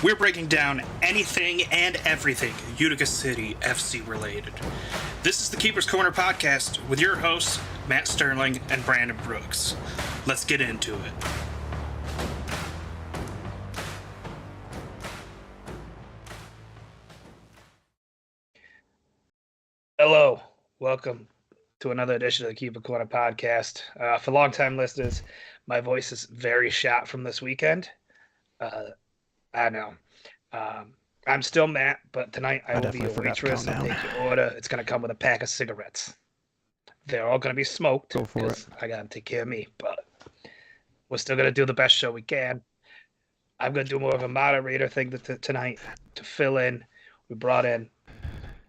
We're breaking down anything and everything Utica City FC related. This is the Keeper's Corner podcast with your hosts, Matt Sterling and Brandon Brooks. Let's get into it. Hello, welcome to another edition of the Keeper Corner podcast. For long-time listeners, my voice is very shot from this weekend. I know. I'm still Matt, but tonight I will be a waitress and take your order. It's going to come with a pack of cigarettes. They're all going to be smoked because I got to take care of me, but we're still going to do the best show we can. I'm going to do more of a moderator thing tonight to fill in. We brought in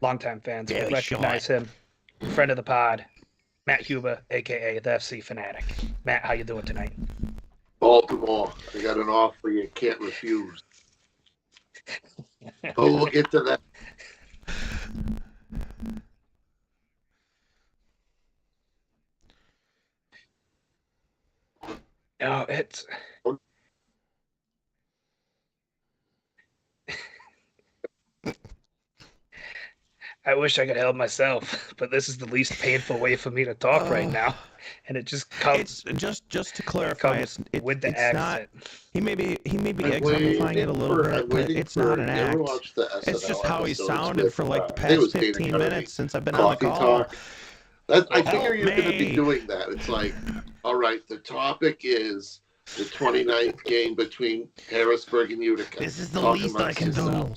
longtime fans. We recognize him. Friend of the pod, Matt Huber, a.k.a. the FC Fanatic. Matt, how you doing tonight? Baltimore. I got an offer you can't refuse. Oh, we'll get to that. No, it's... I wish I could help myself, but this is the least painful way for me to talk right now, and it just comes. It's just to clarify, it's with the accent. Not, he may be exemplifying it a little bit, but it's not an act. It's just how he sounded for like the past 15 minutes since I've been on the call. I figure you're going to be doing that. It's like, all right, the topic is the 29th game between Harrisburg and Utica. This is the least I can do.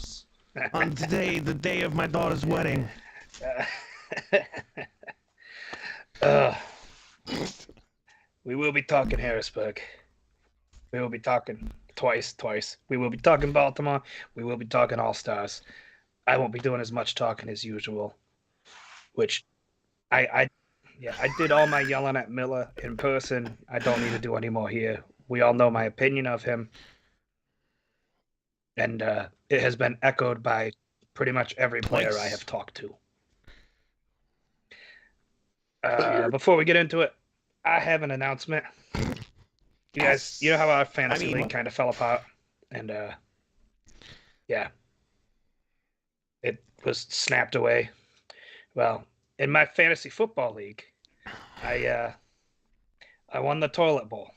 On today, the day of my daughter's wedding. We will be talking Harrisburg. We will be talking twice. We will be talking Baltimore. We will be talking All-Stars. I won't be doing as much talking as usual, which I did all my yelling at Miller in person. I don't need to do any more here. We all know my opinion of him. And it has been echoed by pretty much every player I have talked to. Before we get into it, I have an announcement. You guys, you know how our fantasy league kind of fell apart? And, it was snapped away. Well, in my fantasy football league, I won the toilet bowl.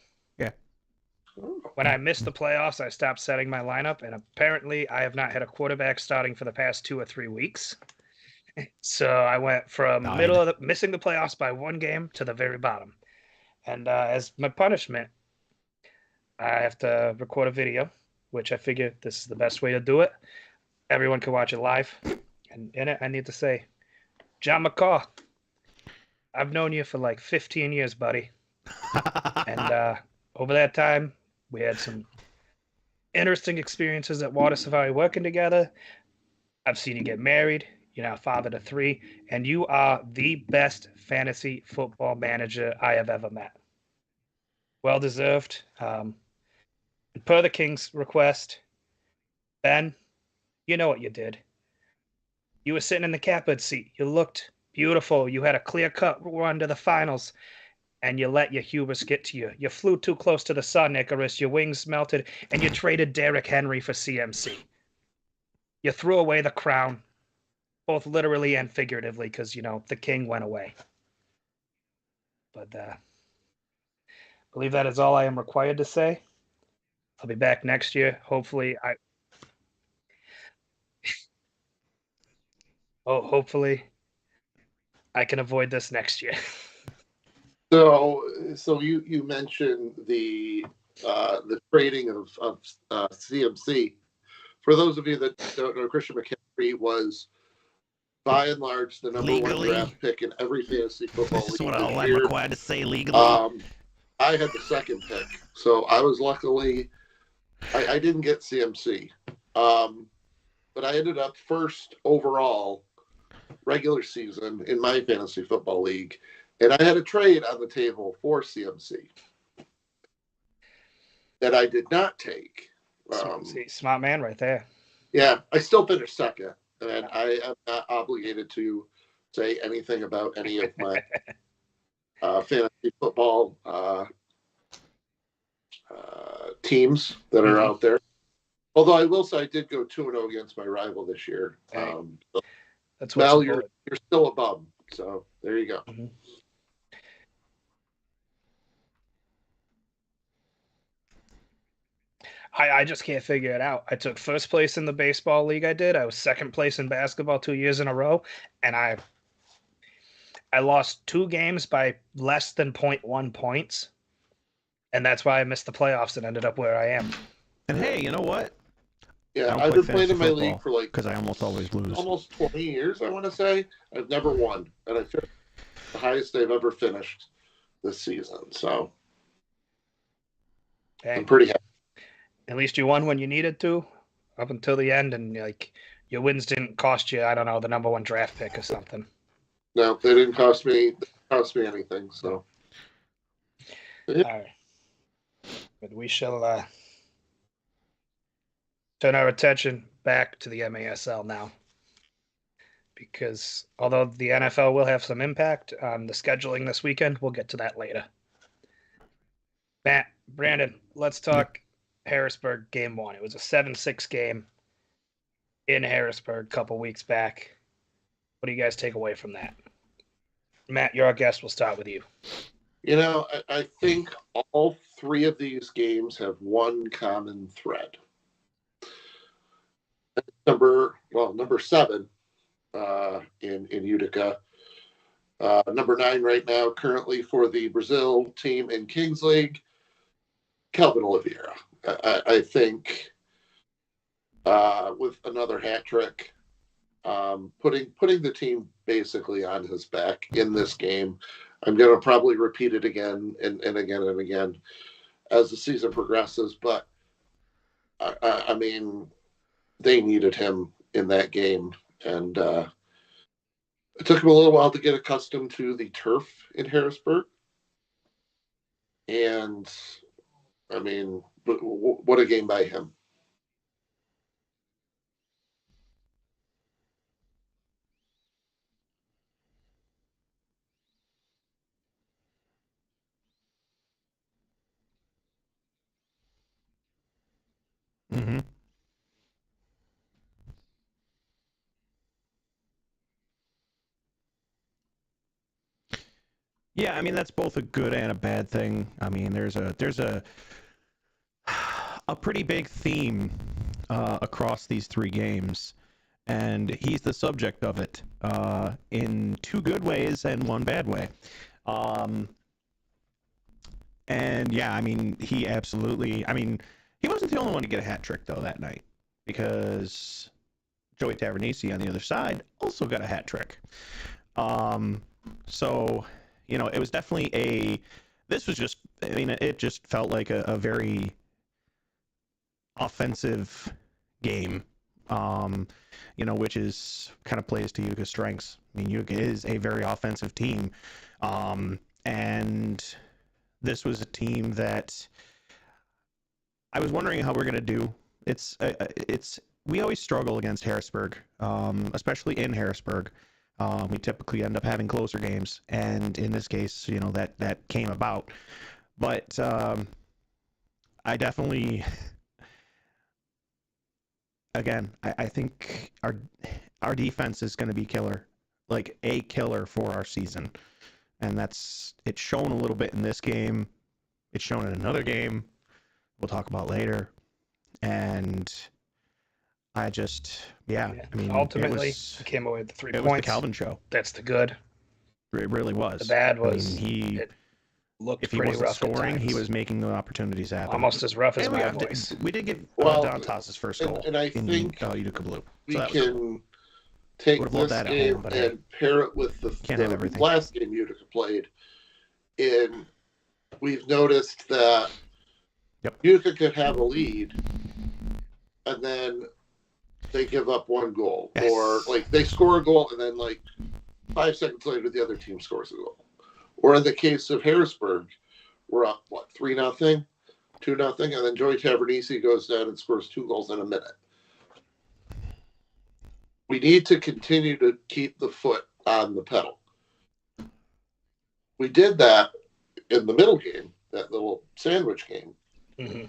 When I missed the playoffs, I stopped setting my lineup, and apparently I have not had a quarterback starting for the past 2 or 3 weeks. So I went from missing the playoffs by 1 game to the very bottom. And as my punishment, I have to record a video, which I figure this is the best way to do it. Everyone can watch it live. And in it, I need to say, John McCaw, I've known you for like 15 years, buddy. And over that time, we had some interesting experiences at Water Safari working together. I've seen you get married. You're now father to 3. And you are the best fantasy football manager I have ever met. Well deserved. Per the King's request, Ben, you know what you did. You were sitting in the catbird seat. You looked beautiful. You had a clear-cut run to the finals. And you let your hubris get to you. You flew too close to the sun, Icarus. Your wings melted, and you traded Derrick Henry for CMC. You threw away the crown, both literally and figuratively, because, the king went away. But I believe that is all I am required to say. I'll be back next year. Hopefully, I can avoid this next year. So you mentioned the trading of CMC. For those of you that don't know, Christian McCaffrey was by and large the number 1 draft pick in every fantasy football league. This is what I'm required to say legally. I had the 2nd pick, so I was luckily I didn't get CMC, but I ended up 1st overall regular season in my fantasy football league. And I had a trade on the table for CMC that I did not take. Smart man right there. Yeah, I still finished 2nd, and I am not obligated to say anything about any of my fantasy football teams that are out there. Although I will say I did go 2-0 against my rival this year. So that's what Mel, you're still a bum. So there you go. Mm-hmm. I just can't figure it out. I took first place in the baseball league I did. I was second place in basketball 2 years in a row, and I lost 2 games by less than 0.1 points, and that's why I missed the playoffs and ended up where I am. And hey, you know what? Yeah, I've been playing in my league for because I almost always lose. Almost 20 years, I want to say. I've never won, and I finished the highest I've ever finished this season. So I'm pretty happy. At least you won when you needed to, up until the end, and like your wins didn't cost you, I don't know, the number 1 draft pick or something. No, they didn't cost me anything. So, yeah. All right, but we shall turn our attention back to the MASL now, because although the NFL will have some impact on the scheduling this weekend, we'll get to that later. Matt, Brandon, let's talk Harrisburg game 1. It was a 7-6 game in Harrisburg a couple weeks back. What do you guys take away from that? Matt, you're our guest. We'll start with you. You know, I think all 3 of these games have one common thread. Number 7 in Utica. Number 9 right now, currently for the Brazil team in Kings League, Kelvin Oliveira. I think with another hat trick, putting the team basically on his back in this game. I'm going to probably repeat it again and again and again as the season progresses, but I mean, they needed him in that game, and it took him a little while to get accustomed to the turf in Harrisburg. And I mean, what a game by him. Mm-hmm. Yeah, I mean that's both a good and a bad thing. I mean, there's a pretty big theme across these 3 games, and he's the subject of it in 2 good ways and 1 bad way. And yeah, I mean, he absolutely. I mean, he wasn't the only one to get a hat trick though that night, because Joey Tavernisi on the other side also got a hat trick. So, you know, it was definitely this was just, I mean, it just felt like a very offensive game, you know, which is kind of plays to Uga's strengths. I mean, Uga is a very offensive team, and this was a team that I was wondering how we're going to do. We always struggle against Harrisburg, especially in Harrisburg. We typically end up having closer games, and in this case, you know, that came about. But I definitely, again, I think our defense is going to be killer, like a killer for our season, and it's shown a little bit in this game. It's shown in another game we'll talk about later, and I mean, ultimately, I came away with the 3 points. It was the Calvin show. That's the good. It really was. The bad was, I mean, it looked if he pretty wasn't rough scoring, he was making the opportunities happen. Almost as rough as my voice. We did get Dantas' first goal, and I think Utica Blue. We can take this game and pair it with the last game Utica played. And we've noticed that Utica could have a lead, and then they give up 1 goal, or like they score a goal, and then like 5 seconds later the other team scores a goal. Or in the case of Harrisburg, we're up 3-0, 2-0, and then Joey Tavernisi goes down and scores 2 goals in a minute. We need to continue to keep the foot on the pedal. We did that in the middle game, that little sandwich game. Mm-hmm.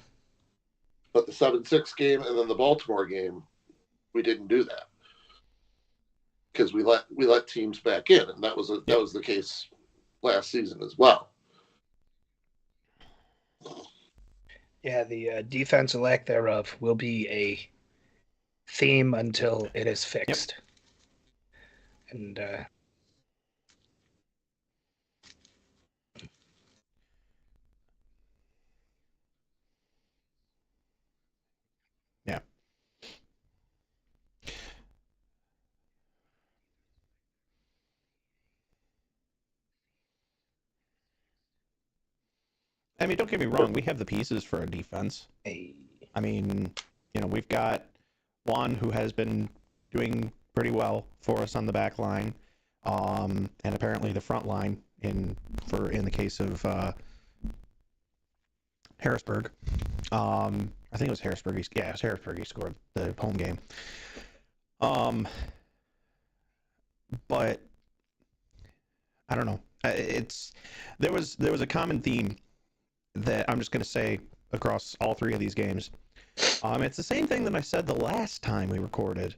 But the 7-6 game and then the Baltimore game, we didn't do that because we let teams back in, and that was the case last season as well. Yeah, the defense or lack thereof will be a theme until it is fixed. Yep. And yeah. I mean, don't get me wrong. We have the pieces for a defense. I mean, we've got Juan, who has been doing pretty well for us on the back line, and apparently the front line in the case of Harrisburg. I think it was Harrisburg. It was Harrisburg. He scored the home game. But I don't know. There was a common theme that I'm just going to say across all three of these games. It's the same thing that I said the last time we recorded,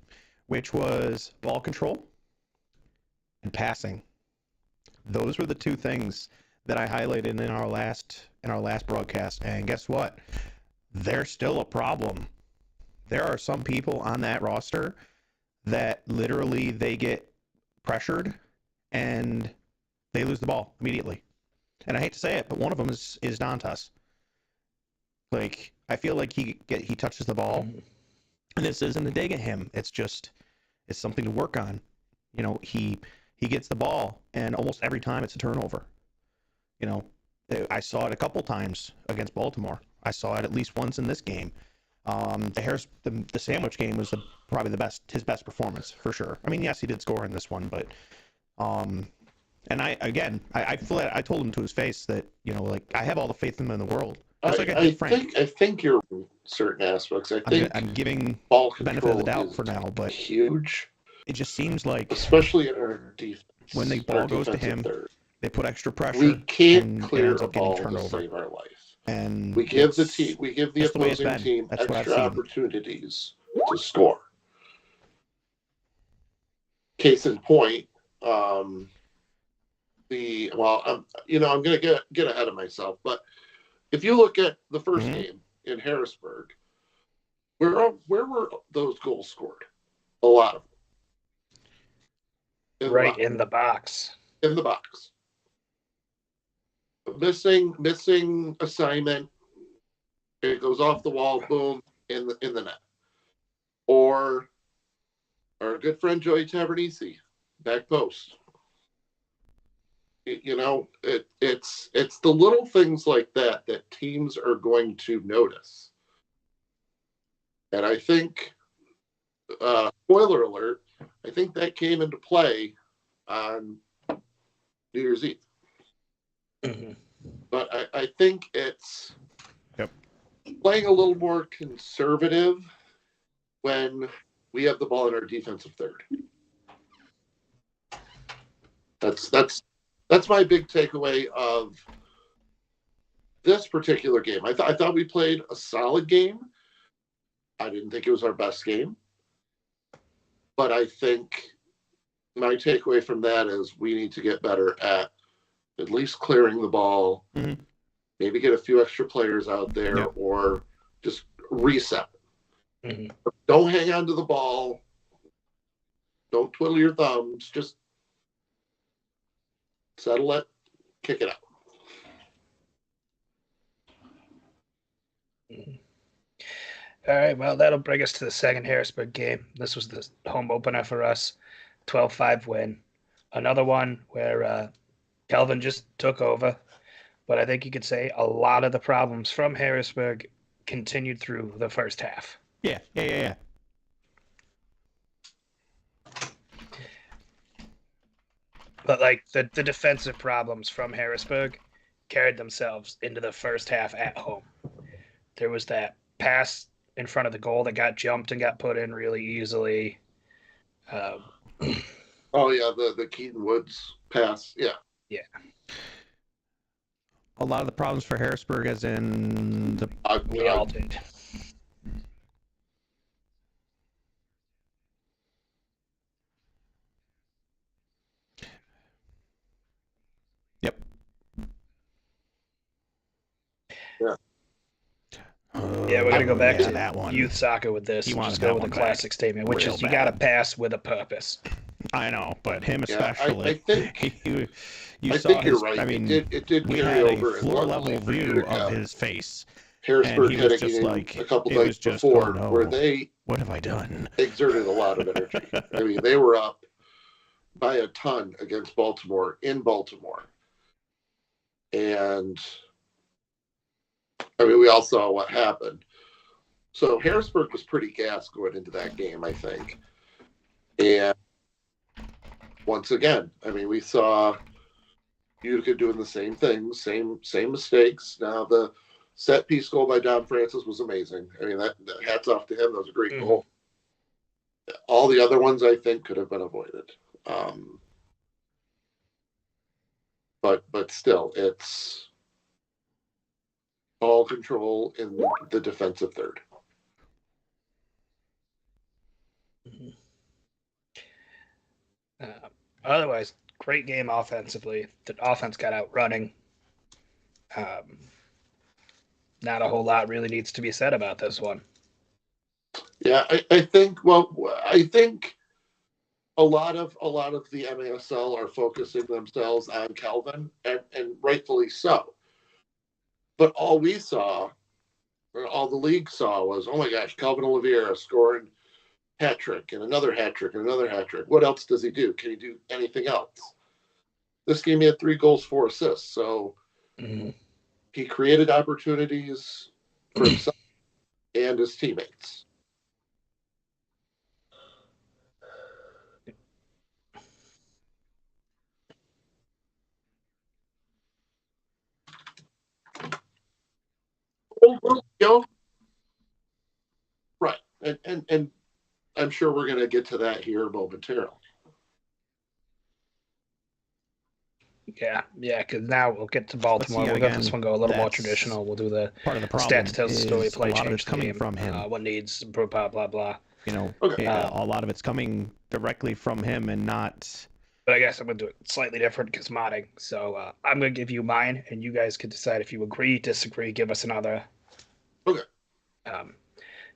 which was ball control and passing. Those were the two things that I highlighted in our last broadcast. And guess what? They're still a problem. There are some people on that roster that literally they get pressured and they lose the ball immediately. And I hate to say it, but one of them is Dantas. Like, I feel like he touches the ball, and this isn't a dig at him. It's something to work on. He gets the ball, and almost every time it's a turnover. I saw it a couple times against Baltimore. I saw it at least once in this game. The sandwich game was probably his best performance for sure. I mean, yes, he did score in this one, but and I told him to his face that I have all the faith in him in the world. I think you're in certain aspects. I'm giving the benefit of the doubt for now, but huge. It just seems like, especially in our defense, when the ball goes to him, they put extra pressure. We can't clear a ball to save our life, and we give the opposing team extra opportunities to score. Case in point, I'm going to get ahead of myself, but if you look at the first game in Harrisburg, where were those goals scored? A lot of them. In the box. In the box. Missing assignment. It goes off the wall, boom, in the net. Or our good friend Joey Tavernisi, back post. It's the little things like that teams are going to notice. And I think, spoiler alert, I think that came into play on New Year's Eve. Mm-hmm. But I think it's playing a little more conservative when we have the ball in our defensive third. That's my big takeaway of this particular game. I thought we played a solid game. I didn't think it was our best game. But I think my takeaway from that is we need to get better at least clearing the ball, maybe get a few extra players out there, or just reset. Mm-hmm. Don't hang on to the ball. Don't twiddle your thumbs. Just settle it, kick it out. All right, well, that'll bring us to the second Harrisburg game. This was the home opener for us, 12-5 win. Another one where Kelvin just took over, but I think you could say a lot of the problems from Harrisburg continued through the first half. Yeah. But the defensive problems from Harrisburg carried themselves into the first half at home. There was that pass in front of the goal that got jumped and got put in really easily. Oh yeah, the Keaton Woods pass. Yeah. A lot of the problems for Harrisburg, as in we all did. Yeah, we're gonna go back to that one. youth soccer with this. He wanted Just go with that a one classic back statement, which real is you got to bad. pass with a purpose. I know, but him Yeah, especially. I think you I saw think his. you're right. I mean, It did we carry had a over, and floor luckily level for view of Utica, his face, and Harrisburg he had was a just game like, a couple it was nights just, before oh no, where they what have I done? exerted a lot of energy. I mean, they were up by a ton against Baltimore in Baltimore, and I mean, we all saw what happened. So Harrisburg was pretty gassed going into that game, I think. And once again, I mean, we saw Utica doing the same things, same mistakes. Now the set piece goal by Don Francis was amazing. I mean, that hats off to him. That was a great goal. All the other ones I think could have been avoided. But still, it's ball control in the defensive third. Otherwise, great game offensively. The offense got out running. Not a whole lot really needs to be said about this one. Yeah, I think. Well, I think a lot of the MASL are focusing themselves on Kelvin, and rightfully so. But all we saw, or all the league saw, was, oh my gosh, Kelvin Oliveira scoring hat trick and another hat trick and another hat trick. What else does he do? Can he do anything else? This game he had 3 goals, 4 assists. So he created opportunities for himself and his teammates. Right. And I'm sure we're going to get to that here momentarily. Yeah, because now we'll get to Baltimore. We'll let this one go a little more traditional. We'll do the part of the problem. stats tells the story, play change the coming game, from him. what needs, blah blah blah. You know, okay. A lot of it's coming directly from him and not. But I guess I'm gonna do it slightly different because modding. So I'm gonna give you mine, and you guys can decide if you agree, disagree. Give us another. Okay.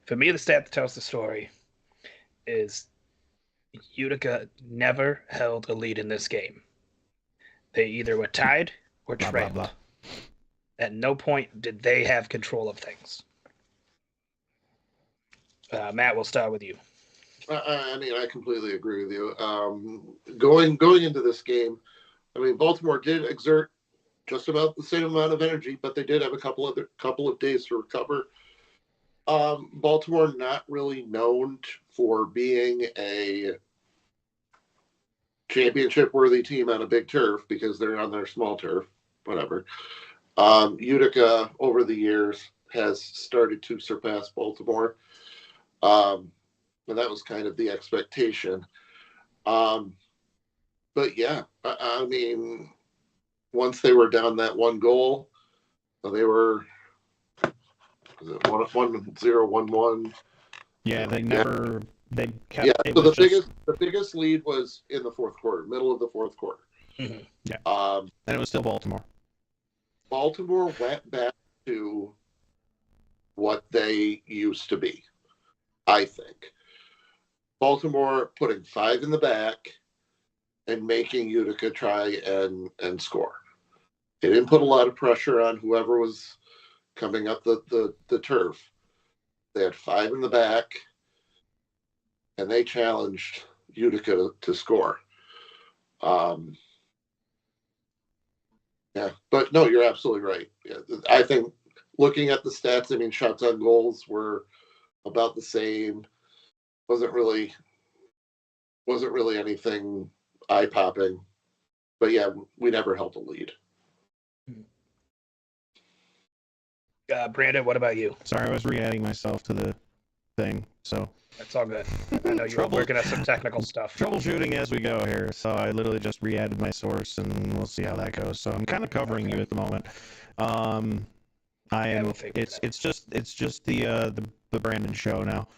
For me, the stat that tells the story is Utica never held a lead in this game. They either were tied or trailed. Blah, blah, blah. At no point did they have control of things. Matt, we'll start with you. I mean, I completely agree with you. Going into this game, I mean, Baltimore did exert just about the same amount of energy, but they did have a couple of days to recover. Baltimore not really known for being a championship-worthy team on a big turf because they're on their small turf, whatever. Utica, over the years, has started to surpass Baltimore. And that was kind of the expectation. But yeah, I mean, once they were down that one goal, they were 1-0, 1-1. Yeah, they never. Yeah. They kept. Yeah, so the biggest lead was in the fourth quarter, middle of the fourth quarter. Mm-hmm. Yeah. And it was still Baltimore. Baltimore went back to what they used to be, I think. Baltimore putting 5 in the back and making Utica try and score. They didn't put a lot of pressure on whoever was coming up the turf. They had 5 in the back, and they challenged Utica to score. Yeah, but no, you're absolutely right. Yeah, I think looking at the stats, I mean, shots on goals were about the same. Wasn't really anything eye-popping. But yeah, we never held a lead. Brandon, what about you? Sorry, I was re-adding myself to the thing, so. That's all good. I know you're working on some technical stuff. Troubleshooting as we go here, so I literally just re-added my source, and we'll see how that goes. So I'm kind of covering you at the moment. It's just the Brandon show now.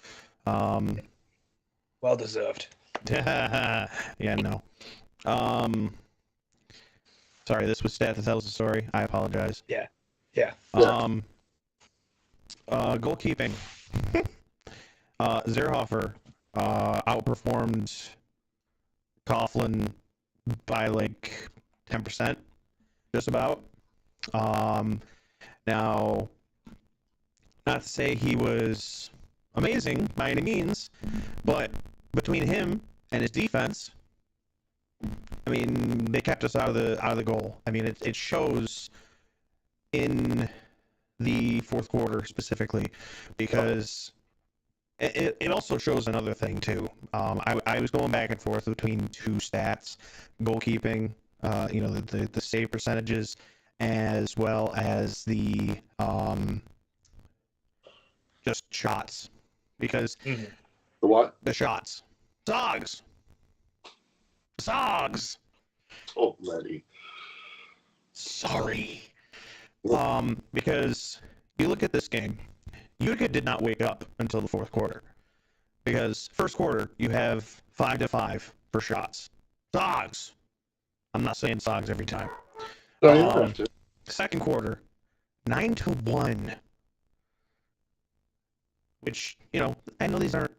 Well deserved. Yeah, no. Sorry, this was stat that tells the story. I apologize. Yeah. Goalkeeping. Zerhofer outperformed Coughlin by like 10%, just about. Now, not to say he was amazing by any means, but between him and his defense, I mean, they kept us out of the goal. I mean, it shows in the fourth quarter specifically, because it also shows another thing too. I was going back and forth between two stats: goalkeeping, the save percentages, as well as the just shots, because the what? The shots. Sogs. Oh, Letty. Sorry. Because you look at this game, Utica did not wake up until the fourth quarter. Because first quarter, you have 5-5 for shots. Sogs. I'm not saying sogs every time. No, you don't have to. Second quarter, 9-1. Which, I know these aren't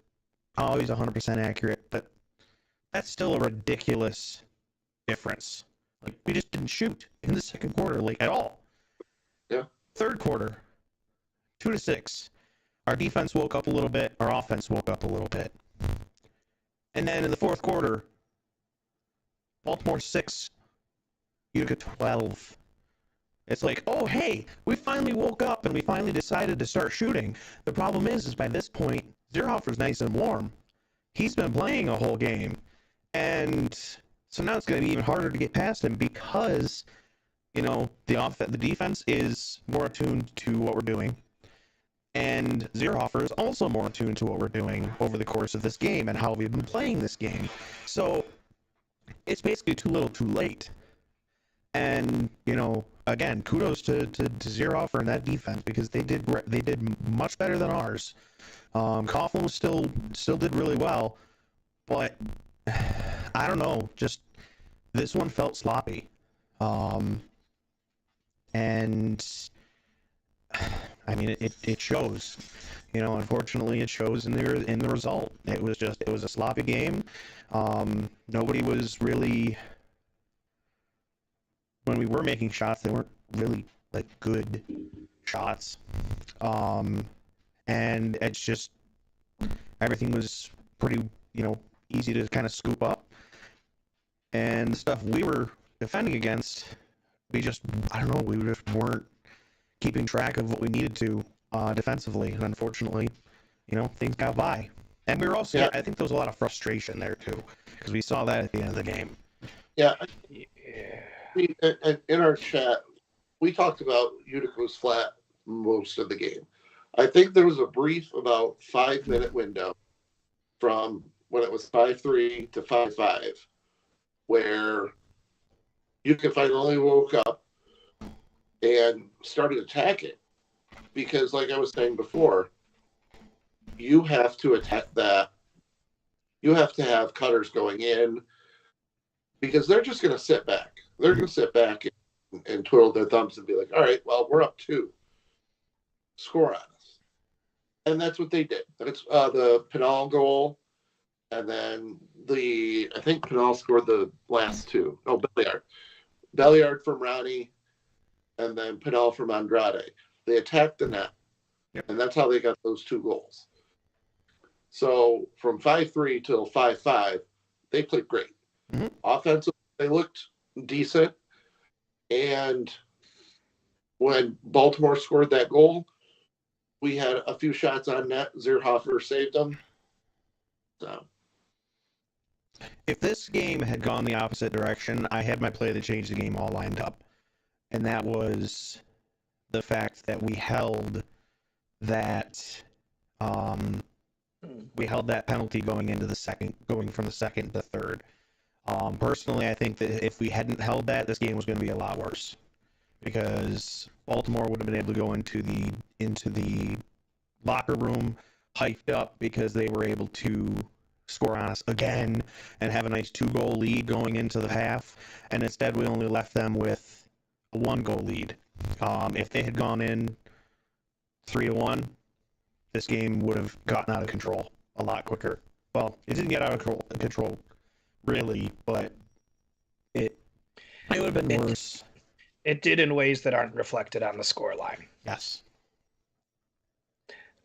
always 100% accurate, but that's still a ridiculous difference. Like, we just didn't shoot in the second quarter, like, at all. Yeah. Third quarter, 2-6. Our defense woke up a little bit. Our offense woke up a little bit. And then in the fourth quarter, Baltimore 6, Utica 12. It's like, oh, hey, we finally woke up and we finally decided to start shooting. The problem is by this point, Zierhofer's nice and warm. He's been playing a whole game. And so now it's going to be even harder to get past him because, the defense is more attuned to what we're doing. And Zierhofer is also more attuned to what we're doing over the course of this game and how we've been playing this game. So it's basically too little too late. And, again, kudos to Zierhofer and that defense, because they did much better than ours. Coughlin was still did really well, but I don't know, just this one felt sloppy. And I mean, it shows. Unfortunately, it shows in the result. It was a sloppy game. Nobody was really, when we were making shots, they weren't really like good shots. And it's just, everything was pretty, easy to kind of scoop up. And the stuff we were defending against, we just weren't keeping track of what we needed to defensively. And unfortunately, things got by. And we were also, I think there was a lot of frustration there too, because we saw that at the end of the game. Yeah. In our chat, we talked about Utica was flat most of the game. I think there was a brief about 5-minute window from when it was 5-3 to 5-5 where Utica finally woke up and started attacking. Because like I was saying before, you have to attack that. You have to have cutters going in, because they're just going to sit back. They're going to sit back and twiddle their thumbs and be like, all right, well, we're up 2. Score on us. And that's what they did. That's the Pinal goal. And then I think Pinal scored the last 2. Oh, Belliard. Belliard from Ronnie, and then Pinal from Andrade. They attacked the net. Yep. And that's how they got those 2 goals. So from 5-3 till 5-5, they played great. Mm-hmm. Offensively, they looked decent. And when Baltimore scored that goal, we had a few shots on net. Zierhofer saved them. So, if this game had gone the opposite direction, I had my play that changed the game all lined up. And that was the fact that we held that penalty going from the second to third. Personally, I think that if we hadn't held that, this game was going to be a lot worse, because Baltimore would have been able to go into the locker room hyped up because they were able to score on us again and have a nice 2-goal lead going into the half, and instead we only left them with a 1-goal lead. If they had gone in 3-1, this game would have gotten out of control a lot quicker. Well, it didn't get out of control really, but it would have been worse. It did in ways that aren't reflected on the scoreline. Yes.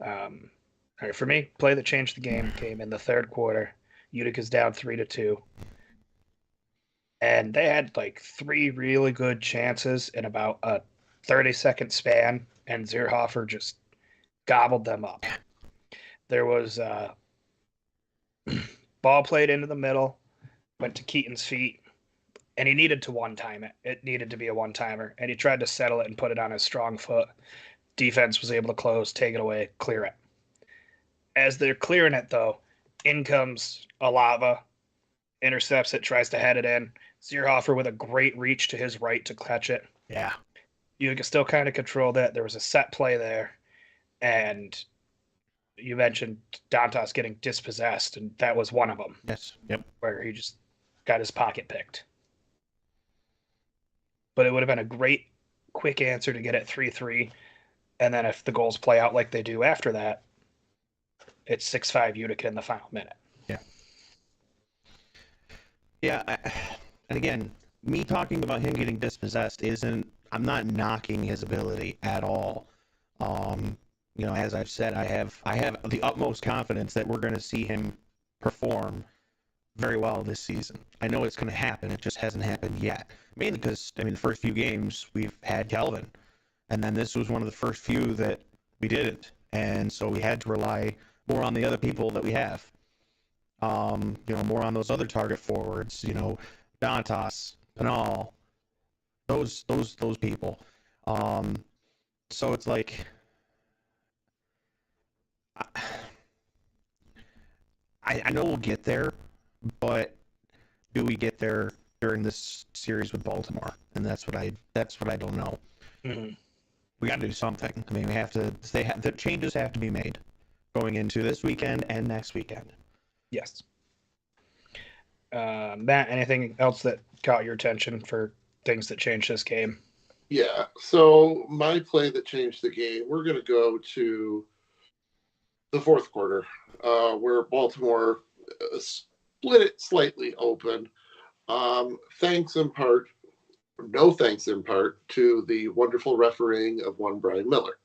All right, for me, play that changed the game came in the third quarter. Utica's down 3-2. And they had like 3 really good chances in about a 30-second span, and Zierhofer just gobbled them up. There was ball played into the middle, went to Keaton's feet, and he needed to one-time it. It needed to be a one-timer, and he tried to settle it and put it on his strong foot. Defense was able to close, take it away, clear it. As they're clearing it, though, in comes Alava, intercepts it, tries to head it in. Zierhofer with a great reach to his right to catch it. Yeah. You can still kind of control that. There was a set play there, and you mentioned Dantas getting dispossessed, and that was one of them. Yes. Yep. Where he just got his pocket picked. But it would have been a great, quick answer to get it 3-3, and then if the goals play out like they do after that, it's 6-5 Utica in the final minute. Yeah. Yeah, and again, me talking about him getting dispossessed I'm not knocking his ability at all. As I've said, I have the utmost confidence that we're going to see him perform very well this season. I know it's going to happen. It just hasn't happened yet. Mainly because, the first few games we've had Kelvin, and then this was one of the first few that we didn't, and so we had to rely more on the other people that we have. More on those other target forwards, Dantas, Pinal, those people. So it's like, I know we'll get there, but do we get there during this series with Baltimore? And that's what I don't know. Mm-hmm. We got to do something. We have to. The changes have to be made going into this weekend and next weekend. Yes. Matt, anything else that caught your attention for things that changed this game? Yeah. So my play that changed the game, we're going to go to the fourth quarter, where Baltimore split it slightly open. No thanks in part to the wonderful refereeing of one Brian Miller.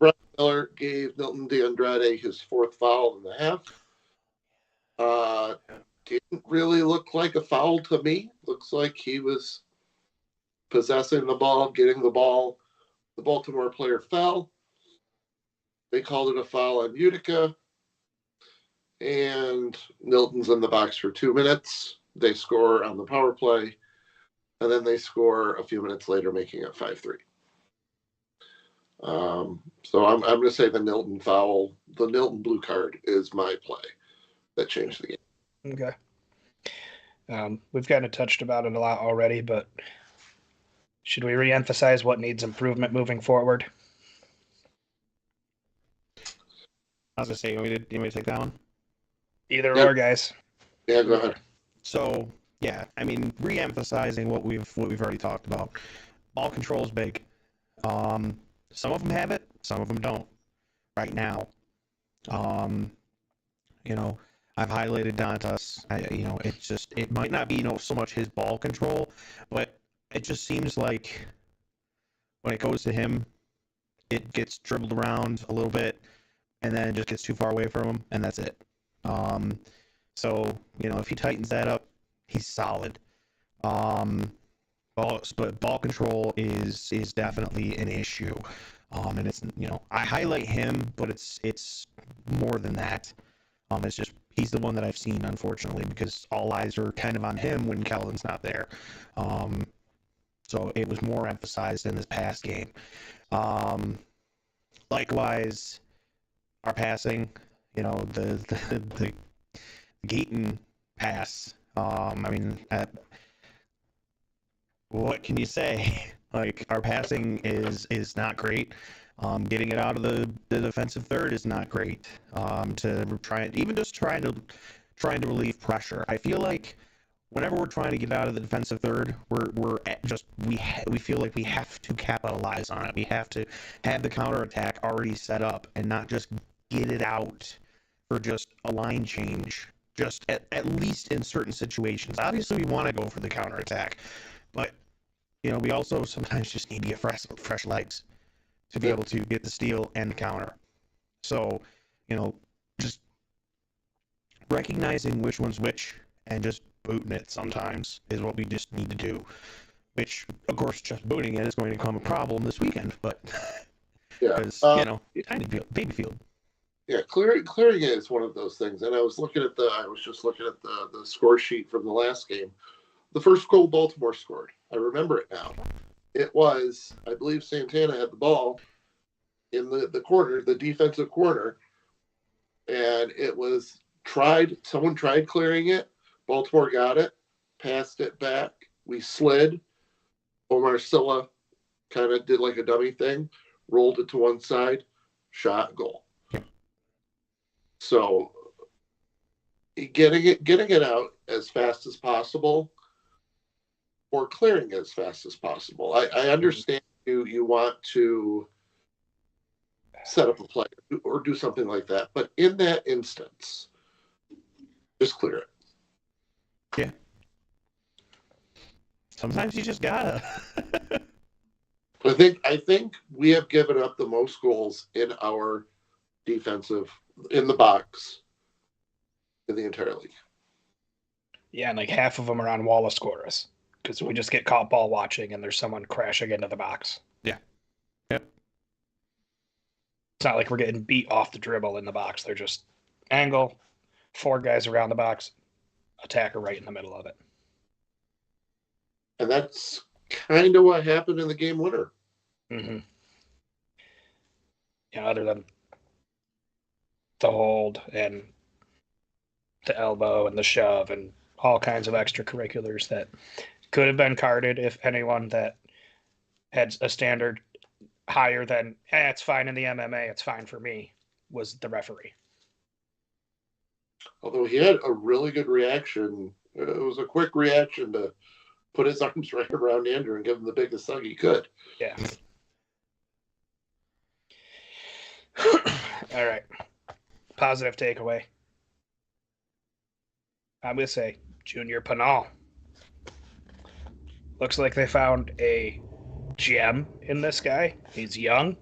Brian Miller gave Milton DeAndrade his 4th foul in the half. Didn't really look like a foul to me. Looks like he was possessing the ball, getting the ball. The Baltimore player fell. They called it a foul on Utica. And Milton's in the box for 2 minutes. They score on the power play. And then they score a few minutes later, making it 5-3. So I'm going to say the Milton foul, the Milton blue card is my play that changed the game. Okay. We've kind of touched about it a lot already, but should we reemphasize what needs improvement moving forward? I was going to say, you want me to take that one? Either or, guys. Yeah, go ahead. So, yeah, re-emphasizing what we've already talked about. Ball control is big. Some of them have it, some of them don't right now. I've highlighted Dantas. It might not be so much his ball control, but it just seems like when it goes to him, it gets dribbled around a little bit, and then it just gets too far away from him, and that's it. So if he tightens that up, he's solid. But ball control is definitely an issue. And it's I highlight him, but it's more than that. It's just he's the one that I've seen, unfortunately, because all eyes are kind of on him when Kelvin's not there. So it was more emphasized in this past game. Likewise, our passing, the Gayton pass. What can you say? Our passing is not great. Getting it out of the defensive third is not great. Trying to relieve pressure. I feel like whenever we're trying to get out of the defensive third, we feel like we have to capitalize on it. We have to have the counterattack already set up and not just get it out for just a line change, just at least in certain situations. Obviously, we want to go for the counterattack, but we also sometimes just need to get fresh legs to be able to get the steal and the counter. So, just recognizing which one's which and just booting it sometimes is what we just need to do. Which, of course, just booting it is going to become a problem this weekend, but because tiny baby field. Yeah, clearing it is one of those things. And I was just looking at the score sheet from the last game. The first goal Baltimore scored. I remember it now. It was, I believe, Santana had the ball in the corner, the defensive corner, and it was someone tried clearing it. Baltimore got it, passed it back. We slid. Omar Silla kind of did like a dummy thing, rolled it to one side, shot, goal. So getting it out as fast as possible, or clearing it as fast as possible. I understand you want to set up a play or do something like that, but in that instance, just clear it. Yeah. Sometimes you just gotta. I think we have given up the most goals in our defensive in the box in the entire league. Yeah, and like half of them are on Wallace scorers because we just get caught ball watching and there's someone crashing into the box. Yeah. Yep. It's not like we're getting beat off the dribble in the box. They're just angle, 4 guys around the box, attacker right in the middle of it. And that's kind of what happened in the game winner. Mm-hmm. Other than the hold and the elbow and the shove and all kinds of extracurriculars that could have been carded if anyone that had a standard higher than, it's fine in the MMA, it's fine for me, was the referee. Although he had a really good reaction. It was a quick reaction to put his arms right around Andrew and give him the biggest hug he could. Yeah. All right. Positive takeaway. I'm going to say Junior Pinal. Looks like they found a gem in this guy. He's young.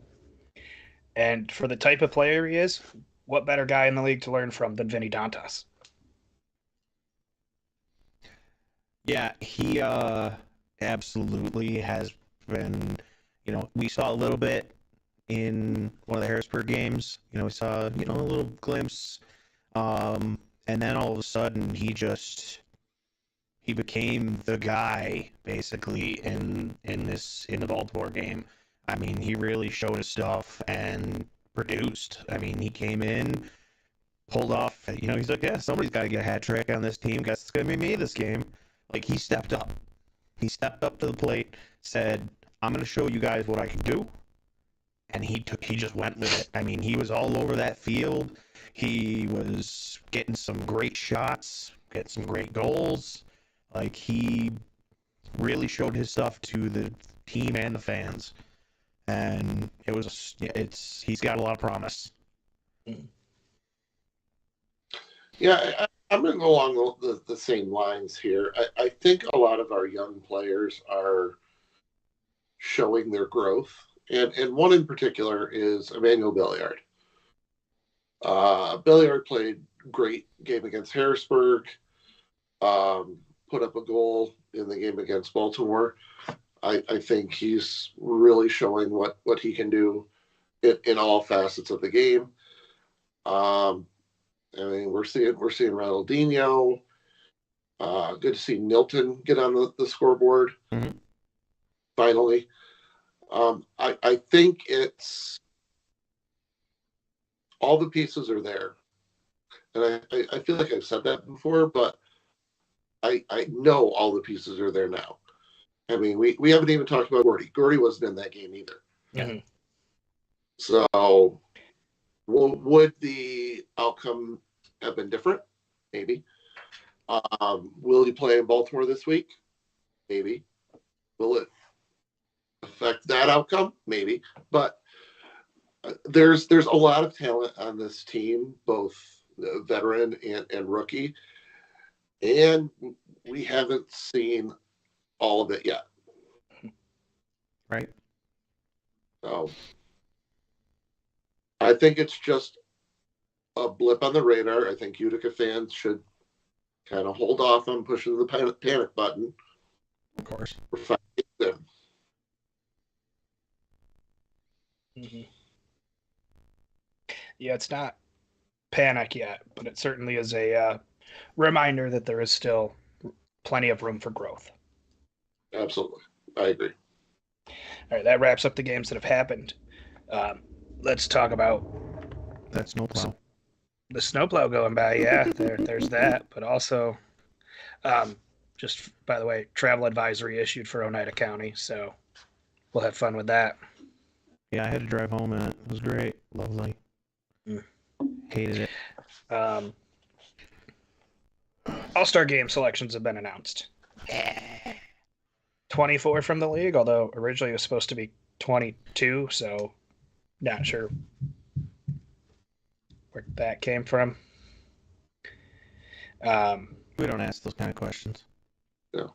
And for the type of player he is, what better guy in the league to learn from than Vinny Dantas? Yeah, he absolutely has been, we saw a little bit in one of the Harrisburg games. We saw, a little glimpse. And then all of a sudden he became the guy basically in the Baltimore game. I mean, he really showed his stuff and produced. I mean, he came in, pulled off, he's like, yeah, somebody's got to get a hat trick on this team. Guess it's going to be me this game. Like, he stepped up. He stepped up to the plate, said, I'm going to show you guys what I can do. And he just went with it. I mean, he was all over that field. He was getting some great shots, getting some great goals. Like, he really showed his stuff to the team and the fans. And he's got a lot of promise. Yeah, I'm going to go along the same lines here. I think a lot of our young players are showing their growth. And one in particular is Emmanuel Belliard. Belliard played great game against Harrisburg, put up a goal in the game against Baltimore. I think he's really showing what he can do in all facets of the game. I mean, we're seeing Ronaldinho. Good to see Nilton get on the scoreboard. Mm-hmm. Finally. I think it's all the pieces are there. And I feel like I've said that before, but I know all the pieces are there now. I mean, we haven't even talked about Gordy. Gordy wasn't in that game either. Mm-hmm. So would the outcome have been different? Maybe. Will he play in Baltimore this week? Maybe. Will it affect that outcome? Maybe. But there's a lot of talent on this team, both veteran and rookie, and we haven't seen all of it yet. Right. So I think it's just a blip on the radar. I think Utica fans should kind of hold off on pushing the panic button. Of course. For 5 games in. Mm-hmm. Yeah, it's not panic yet, but it certainly is a reminder that there is still plenty of room for growth. Absolutely. I agree. All right, that wraps up the games that have happened. Let's talk about that snowplow. The snowplow going by, yeah, there's that. But also, just by the way, travel advisory issued for Oneida County, so we'll have fun with that. Yeah, I had to drive home in it. It was great. Lovely. Hated it. All-Star game selections have been announced. 24 from the league, although originally it was supposed to be 22, so not sure where that came from. We don't ask those kind of questions. No.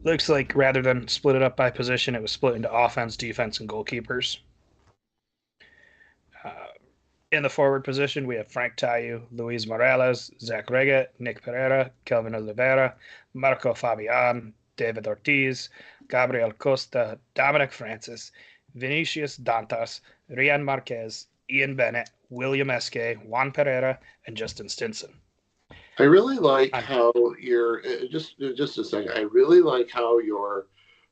Looks like rather than split it up by position, it was split into offense, defense, and goalkeepers. In the forward position, we have Frank Tayu, Luis Morales, Zach Rega, Nick Pereira, Kelvin Oliveira, Marco Fabian, David Ortiz, Gabriel Costa, Dominic Francis, Vinicius Dantas, Rian Marquez, Ian Bennett, William Esque, Juan Pereira, and Justin Stinson. I really like how you're just a second. I really like how you're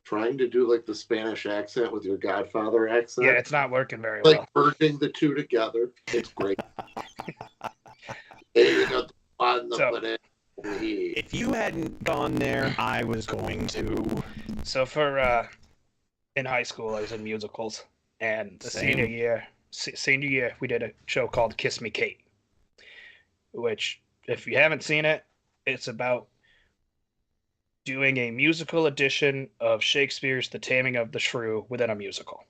trying to do like the Spanish accent with your Godfather accent. Yeah, it's not working very well. Like merging the two together. It's great. Hey, you got the one to put in. If you hadn't gone there, I was going to. So for in high school, I was in musicals, and the senior year, we did a show called Kiss Me Kate, which, if you haven't seen it, it's about doing a musical edition of Shakespeare's The Taming of the Shrew within a musical.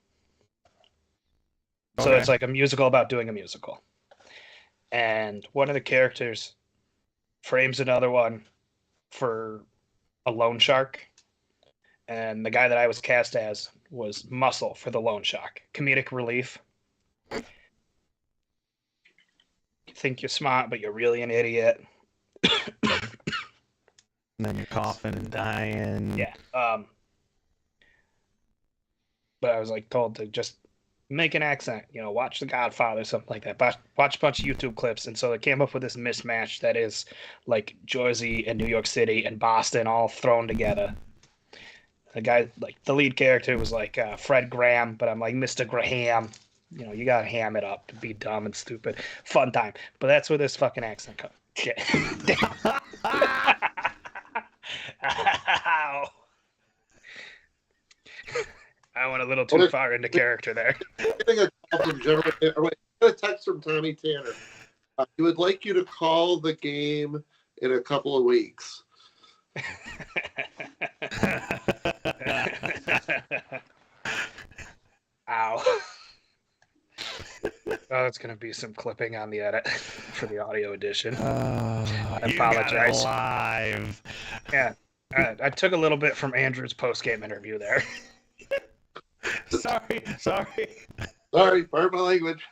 Okay. So it's like a musical about doing a musical. And one of the characters frames another one for a loan shark. And the guy that I was cast as was Muscle for the loan shark. Comedic relief. You think you're smart, but you're really an idiot. And then you're coughing and dying. Yeah. But I was like told to just make an accent, watch The Godfather, something like that. Watch a bunch of YouTube clips. And so I came up with this mismatch that is like Jersey and New York City and Boston all thrown together. The guy, like the lead character was like Fred Graham, but I'm like Mr. Graham. You gotta ham it up to be dumb and stupid. Fun time. But that's where this fucking accent comes. Shit. Ow. I went a little too far into character there. Getting a call from a text from Tommy Tanner. He would like you to call the game in a couple of weeks. Ow. Oh, that's going to be some clipping on the edit for the audio edition. I apologize. Live. Yeah, I took a little bit from Andrew's post-game interview there. Sorry. Pardon my language.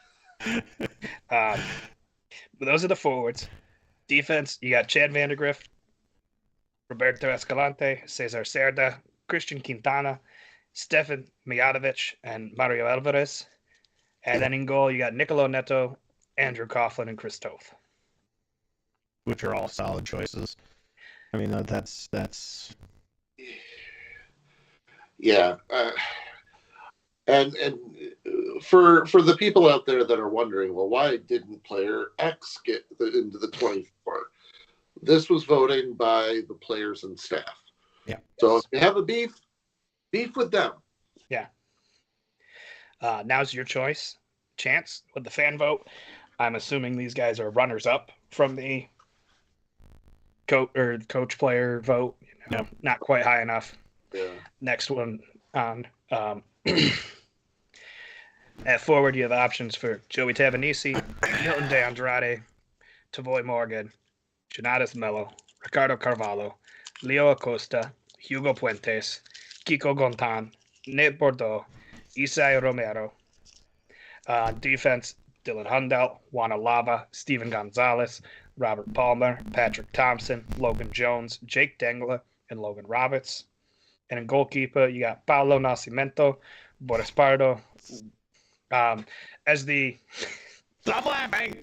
But those are the forwards. Defense, you got Chad Vandergrift, Roberto Escalante, Cesar Cerda, Christian Quintana, Stefan Mijatovic, and Mario Alvarez. And then in goal, you got Nicolo Neto, Andrew Coughlin, and Chris Toth. Which are all solid choices. I mean, that's... Yeah. And for the people out there that are wondering, well, why didn't player X get into the 24? This was voting by the players and staff. Yeah. So if you have a beef with them. Yeah. Now's your chance with the fan vote. I'm assuming these guys are runners up from the coach player vote. Not quite high enough. Yeah. Next one on. At forward, you have options for Joey Tavanese, Milton De Andrade, Tavoy Morgan, Jonatas Mello, Ricardo Carvalho, Leo Acosta, Hugo Puentes, Kiko Gontan, Nate Bordeaux, Isai Romero. Defense, Dylan Hundell, Juana Lava, Steven Gonzalez, Robert Palmer, Patrick Thompson, Logan Jones, Jake Dengler, and Logan Roberts. And in goalkeeper, you got Paulo Nascimento, Boris Pardo. As the Stop laughing.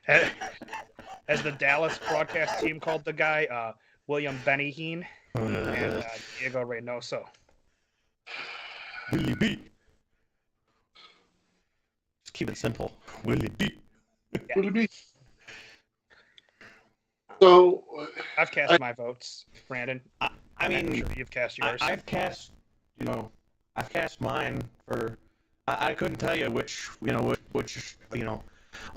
as the Dallas broadcast team called the guy, William Beniheen and Diego Reynoso. Willie B. Just keep it simple. Willie B. Yeah. Willie B. So I've cast my votes, Brandon. I mean, I'm sure you've cast yours. I've cast mine for. I couldn't tell you which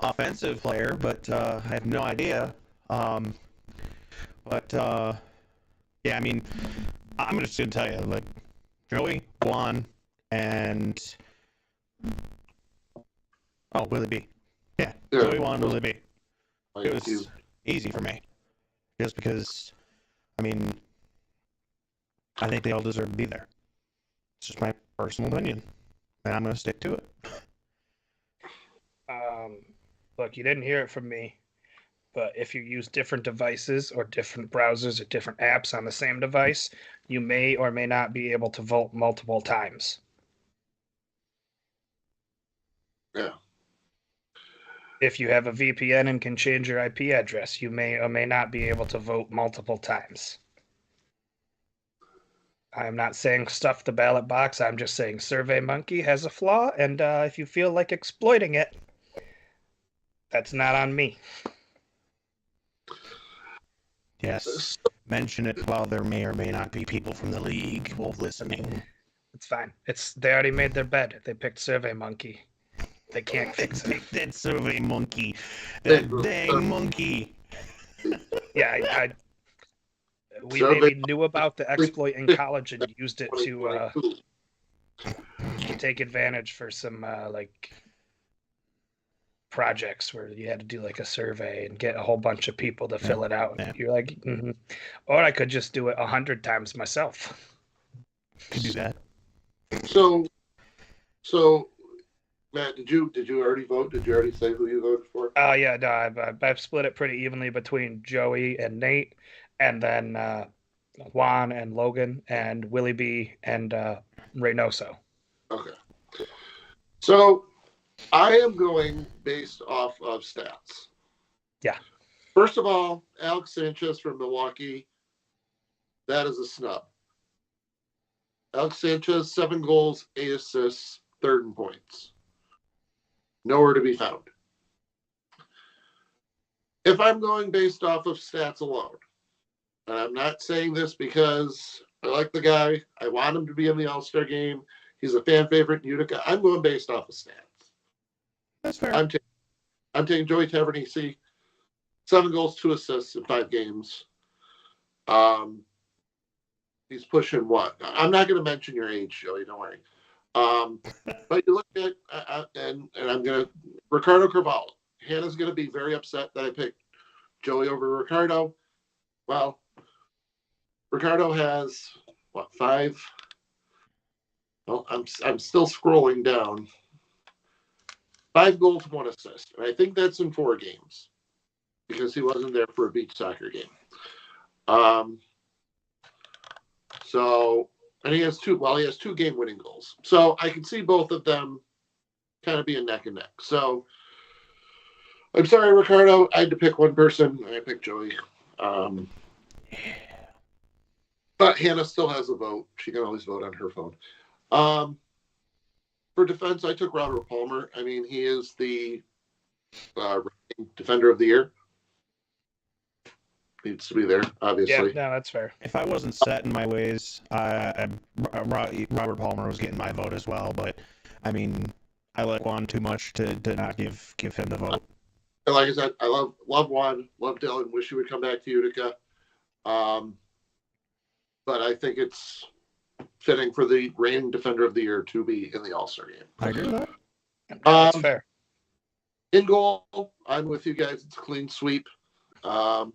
offensive player, but I have no idea. Yeah, I mean, I'm just gonna tell you, like, Joey, Juan, and Willie B. Yeah. Joey, Juan, Willie B. It was easy for me, just because, I mean, I think they all deserve to be there. It's just my personal opinion, and I'm going to stick to it. Look, you didn't hear it from me, but if you use different devices or different browsers or different apps on the same device, you may or may not be able to vote multiple times. Yeah. If you have a VPN and can change your IP address, you may or may not be able to vote multiple times. I'm not saying stuff the ballot box. I'm just saying SurveyMonkey has a flaw, and if you feel like exploiting it, that's not on me. Yes. Mention it while there may or may not be people from the league listening. It's fine. They already made their bed. They picked SurveyMonkey. They can't fix it. That SurveyMonkey. That dang monkey. Yeah, we maybe knew about the exploit in college and used it to take advantage for some projects where you had to do like a survey and get a whole bunch of people to fill it out. Yeah. You're like, or I could just do it 100 times myself. Could do that. So, Matt, did you already vote? Did you already say who you voted for? Yeah, no, I've split it pretty evenly between Joey and Nate, and then Juan and Logan and Willie B and Reynoso. Okay. So I am going based off of stats. Yeah. First of all, Alex Sanchez from Milwaukee, that is a snub. Alex Sanchez, 7 goals, 8 assists, 3rd in points. Nowhere to be found. If I'm going based off of stats alone, and I'm not saying this because I like the guy, I want him to be in the All-Star game, he's a fan favorite in Utica, I'm going based off of stats. That's fair. I'm taking Joey Tavernese, 7 goals, 2 assists in 5 games. He's pushing what? I'm not going to mention your age, Joey, don't worry. But you look at, and I'm going to, Ricardo Carvalho. Hannah's going to be very upset that I picked Joey over Ricardo. Well, Ricardo has, 5? Well, I'm still scrolling down. 5 goals, 1 assist. And I think that's in 4 games because he wasn't there for a beach soccer game. And he has 2 game-winning goals. So I can see both of them kind of being neck and neck. So I'm sorry, Ricardo. I had to pick one person. I picked Joey. But Hannah still has a vote. She can always vote on her phone. For defense, I took Robert Palmer. I mean, he is the defender of the year. Needs to be there, obviously. Yeah, no, that's fair. If I wasn't set in my ways, Robert Palmer was getting my vote as well. But I mean, I like Juan too much to not give him the vote. And like I said, I love Juan, love Dylan. Wish he would come back to Utica. But I think it's fitting for the reigning defender of the year to be in the All-Star game. I agree with that. That's fair. In goal, I'm with you guys. It's a clean sweep. Willie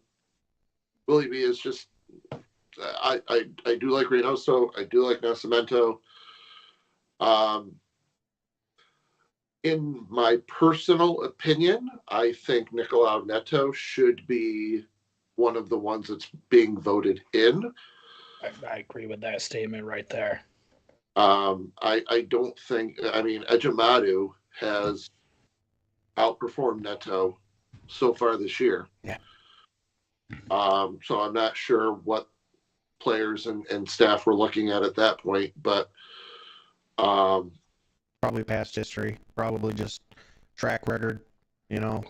B is just. I do like Reynoso. I do like Nascimento. In my personal opinion, I think Nicolau Neto should be one of the ones that's being voted in. I agree with that statement right there. I don't think. I mean, Ejimadu has outperformed Neto so far this year. Yeah. So I'm not sure what players and staff were looking at that point, but probably past history, probably just track record,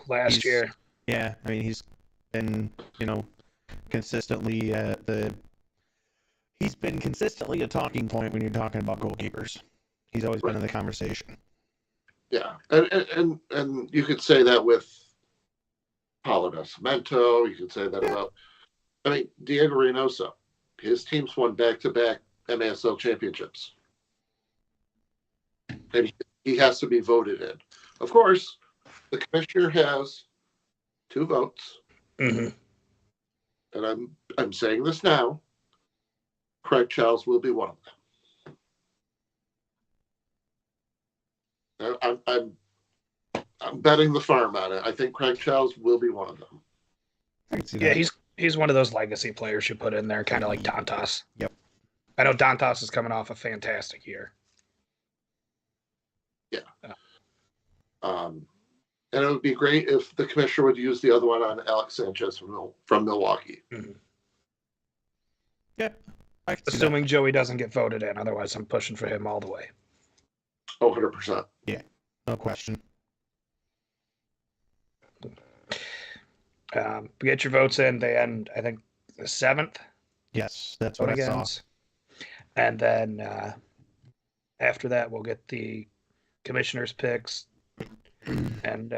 last year. Yeah, I mean, he's been, consistently he's been consistently a talking point when you're talking about goalkeepers. He's always been in the conversation. Yeah, and you could say that with Paulo Nascimento. You could say that about, Diego Reynoso. His teams won back-to-back MASL championships. And he has to be voted in. Of course, the commissioner has 2 votes. Mm-hmm. And I'm saying this now. Craig Charles will be one of them. I'm betting the farm on it. I think Craig Charles will be one of them. I can see Yeah, that. he's one of those legacy players you put in there, kind of like Dantas. Yep. I know Dantas is coming off a fantastic year. Yeah. And it would be great if the commissioner would use the other one on Alex Sanchez from Milwaukee. Mm-hmm. Yeah. Assuming Joey doesn't get voted in. Otherwise, I'm pushing for him all the way. Oh, 100%. Yeah, no question. Get your votes in. They end, I think, the 7th. Yes, that's what I saw. And then after that, we'll get the commissioners' picks and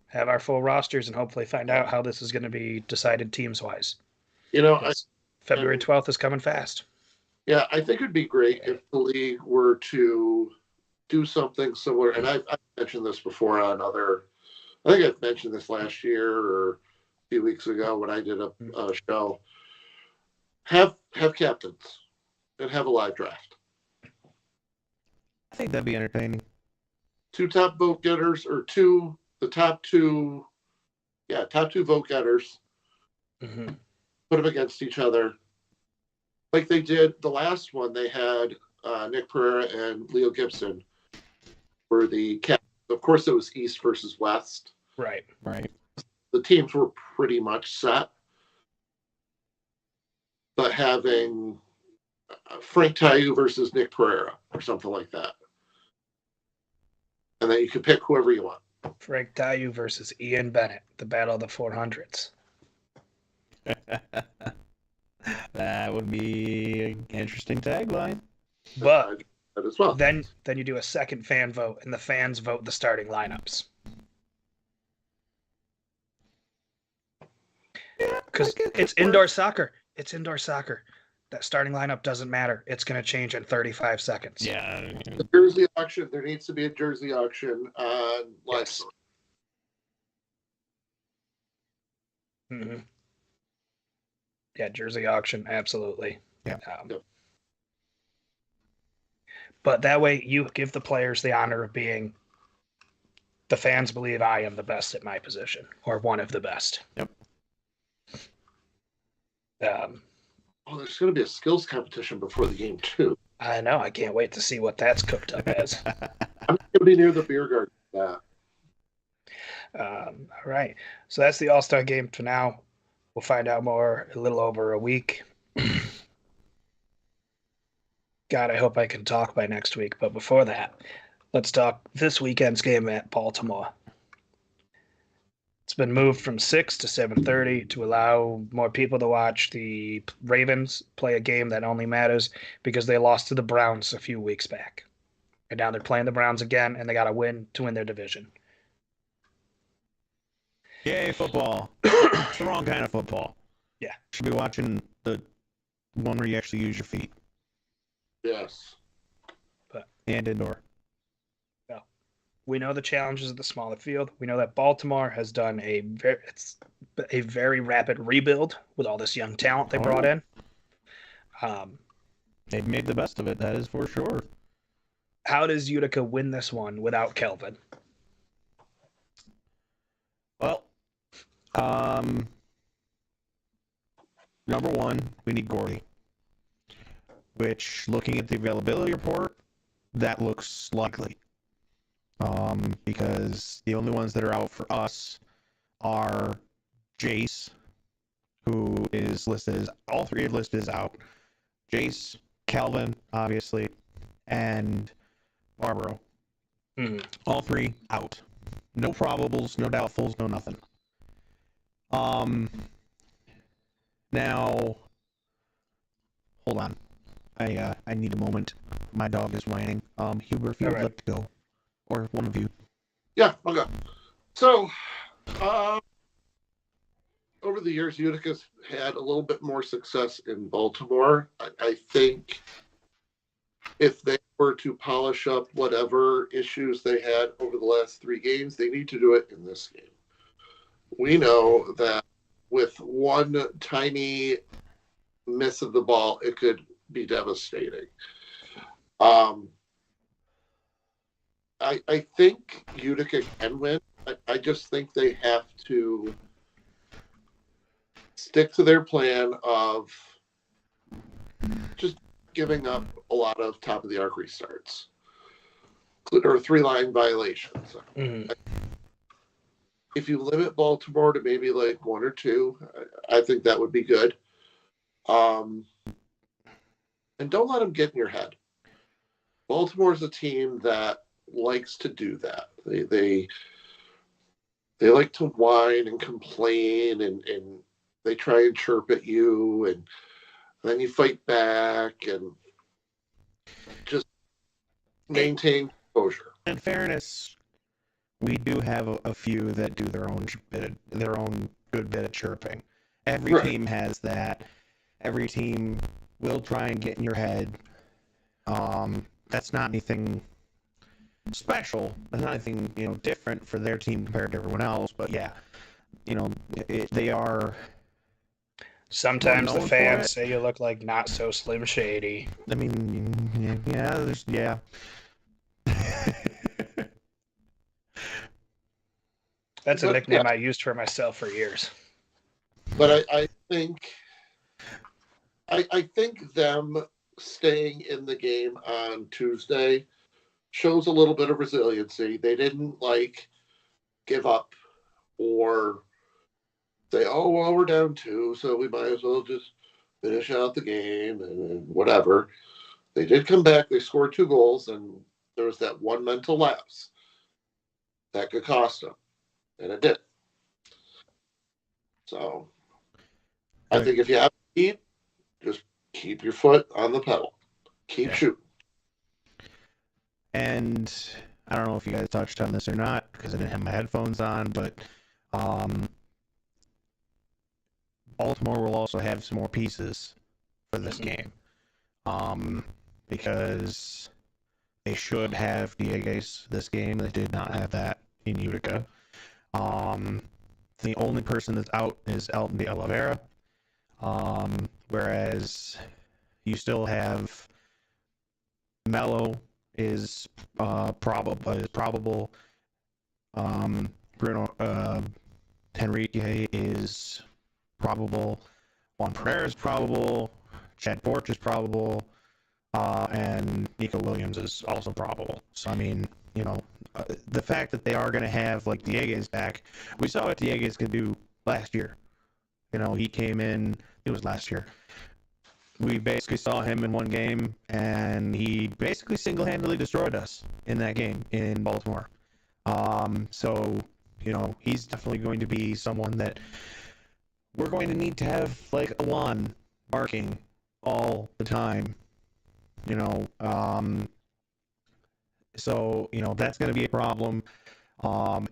have our full rosters and hopefully find out how this is going to be decided teams-wise. February 12th is coming fast. Yeah, I think it'd be great if the league were to do something similar. And I've mentioned this before on I think I've mentioned this last year or a few weeks ago when I did a show. Have captains and have a live draft. I think that'd be entertaining. 2 top vote getters or top two vote getters. Mm-hmm. Put them against each other. Like they did the last one, they had Nick Pereira and Leo Gibson for the cap. Of course, it was East versus West. Right. The teams were pretty much set. But having Frank Tayu versus Nick Pereira or something like that. And then you can pick whoever you want. Frank Tayu versus Ian Bennett, the Battle of the 400s. That would be an interesting tagline. But as well. Then you do a second fan vote, and the fans vote the starting lineups. Because it's indoor soccer. It's indoor soccer. That starting lineup doesn't matter. It's going to change in 35 seconds. Yeah. The jersey auction. There needs to be a jersey auction on live. Yes. Mm-hmm. Yeah, jersey auction, absolutely. Yeah. But that way, you give the players the honor of being. The fans believe I am the best at my position, or one of the best. Yep. There's going to be a skills competition before the game too. I know. I can't wait to see what that's cooked up as. I'm going to be near the beer garden for that. All right. So that's the All-Star game for now. We'll find out more a little over a week. God, I hope I can talk by next week. But before that, let's talk this weekend's game at Baltimore. It's been moved from 6 to 7:30 to allow more people to watch the Ravens play a game that only matters because they lost to the Browns a few weeks back. And now they're playing the Browns again, and they got to win to win their division. Yay, football. It's the wrong kind of football. Yeah. You should be watching the one where you actually use your feet. Yes. And indoor. Well, we know the challenges of the smaller field. We know that Baltimore has done a very rapid rebuild with all this young talent they brought in. They've made the best of it, that is for sure. How does Utica win this one without Kelvin? Well, number one, we need Gordy. Which, looking at the availability report, that looks likely. Because the only ones that are out for us are Jace, who is listed as, all three are listed as out. Jace, Calvin, obviously, and Barbaro. Mm-hmm. All three out. No probables, no doubtfuls, no nothing. Now, hold on. I need a moment. My dog is whining. Huber, if you would like to go, or one of you. Yeah, okay. So, over the years, Utica's had a little bit more success in Baltimore. I think if they were to polish up whatever issues they had over the last 3 games, they need to do it in this game. We know that with one tiny miss of the ball, it could be devastating. I think Utica can win. I just think they have to stick to their plan of just giving up a lot of top of the arc restarts or 3-line violations. Mm-hmm. If you limit Baltimore to maybe like 1 or 2, I think that would be good. And don't let them get in your head. Baltimore is a team that likes to do that. They like to whine and complain, and they try and chirp at you, and then you fight back, and just maintain composure. In fairness, we do have a few that do their own good bit of chirping. Every team has that. Every team will try and get in your head. That's not anything special. That's not anything different for their team compared to everyone else. But yeah, they are. Sometimes the fans say you look like Not So Slim Shady. I mean, yeah. That's a nickname I used for myself for years. But I think them staying in the game on Tuesday shows a little bit of resiliency. They didn't give up or say, oh, well, we're down 2, so we might as well just finish out the game and whatever. They did come back. They scored 2 goals, and there was that one mental lapse that could cost them, and it did. So I think if you have to eat, just keep your foot on the pedal. Keep shooting. And I don't know if you guys touched on this or not because I didn't have my headphones on, but Baltimore will also have some more pieces for this game because they should have Diegues this game. They did not have that in Utica. The only person that's out is Elton de Oliveira, whereas you still have Mello is probable. Bruno Henrique is probable. Juan Pereira is probable. Chad Borch is probable. And Nico Williams is also probable. So, I mean, the fact that they are going to have, Diegues back, we saw what Diegues could do last year. He came in, it was last year. We basically saw him in one game, and he basically single-handedly destroyed us in that game in Baltimore. So, he's definitely going to be someone that we're going to need to have, a Juan marking all the time. So, that's going to be a problem.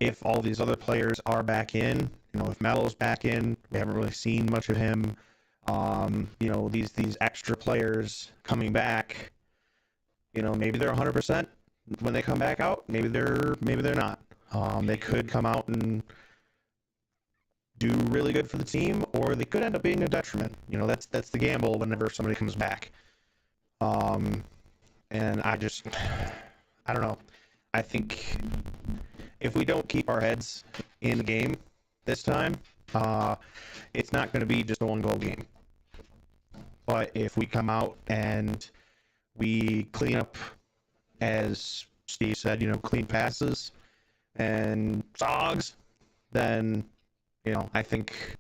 If all these other players are back in if Melo's back in, we haven't really seen much of him. These extra players coming back, maybe they're 100% when they come back out. Maybe they're not. They could come out and do really good for the team, or they could end up being a detriment. That's the gamble whenever somebody comes back. And I don't know. I think if we don't keep our heads in the game this time, it's not going to be just a one-goal game. But if we come out and we clean up, as Steve said, clean passes and sogs, then I think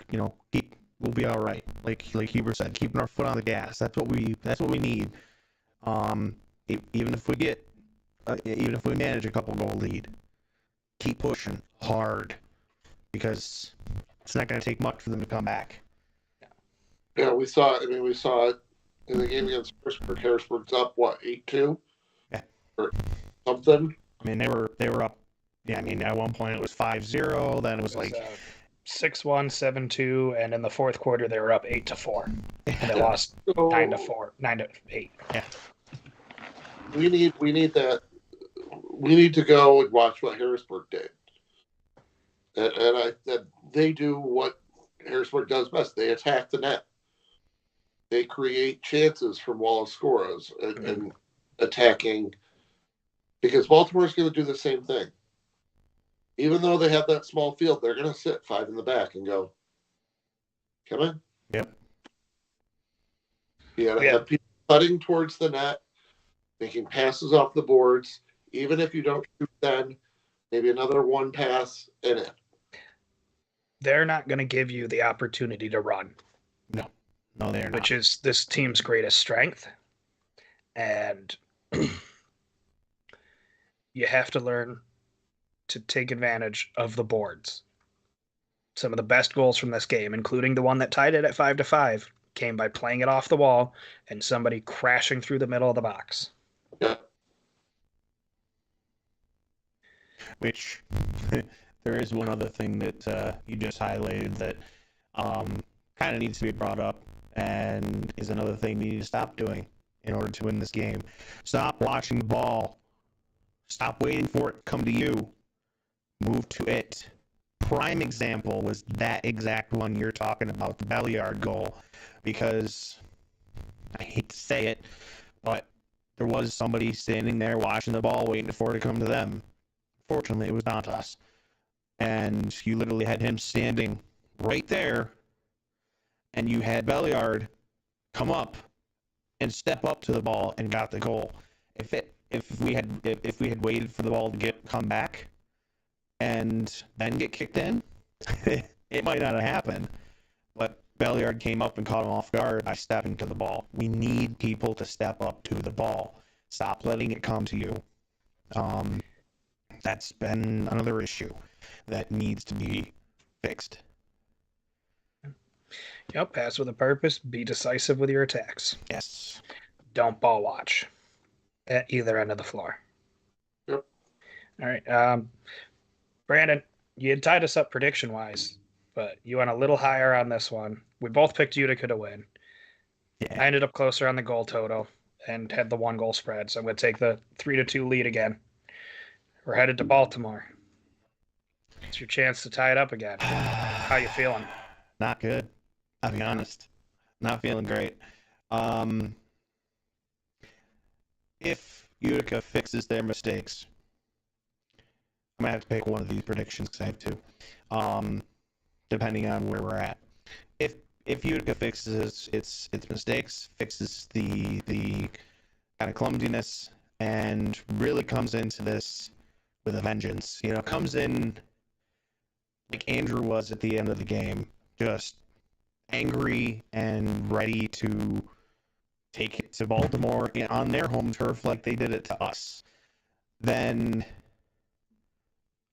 we'll be all right. Like Huber said, keeping our foot on the gas. That's what we need. Even if we manage a couple goal lead, keep pushing hard, because it's not going to take much for them to come back. Yeah, we saw it in the game against Harrisburg. Harrisburg's up 8-2, yeah, or something. I mean, they were up. Yeah, I mean, at one point it was 5-0. Then it was like 6-1, 7-2, and in the fourth quarter they were up 8-4. And they lost 9-4, 9-8. Yeah. We need that. We need to go and watch what Harrisburg did, and they do what Harrisburg does best. They attack the net. They create chances from Wallace Scoras and attacking, because Baltimore's going to do the same thing. Even though they have that small field, they're going to sit 5 in the back and go, come in. Yep. You got to have people cutting towards the net, making passes off the boards. Even if you don't shoot, then maybe another one pass and in. They're not going to give you the opportunity to run. No, they're not. Which is this team's greatest strength. And you have to learn to take advantage of the boards. Some of the best goals from this game, including the one that tied it at 5-5, came by playing it off the wall and somebody crashing through the middle of the box. Yeah. Which there is one other thing that you just highlighted that kind of needs to be brought up, and is another thing we need to stop doing in order to win this game. Stop watching the ball. Stop waiting for it to come to you. Move to it. Prime example was that exact one you're talking about, the Belliard goal, because I hate to say it, but there was somebody standing there watching the ball waiting for it to come to them. Fortunately, it was not us. And you literally had him standing right there, and you had Belliard come up and step up to the ball and got the goal. If we had waited for the ball to come back and then get kicked in, it might not have happened. But Belliard came up and caught him off guard by stepping to the ball. We need people to step up to the ball. Stop letting it come to you. That's been another issue that needs to be fixed. Yep, pass with a purpose. Be decisive with your attacks. Yes. Don't ball watch at either end of the floor. Yep. All right. Brandon, you had tied us up prediction-wise, but you went a little higher on this one. We both picked Utica to win. Yeah. I ended up closer on the goal total and had the 1-goal spread, so I'm going to take the 3-2 lead again. We're headed to Baltimore. It's your chance to tie it up again. How you feeling? Not good. I'll be honest. Not feeling great. If Utica fixes their mistakes, I'm going to have to pick one of these predictions because I have two, depending on where we're at. If Utica fixes its mistakes, fixes the kind of clumsiness, and really comes into this with a vengeance, comes in like Andrew was at the end of the game, just angry and ready to take it to Baltimore on their home turf like they did it to us, then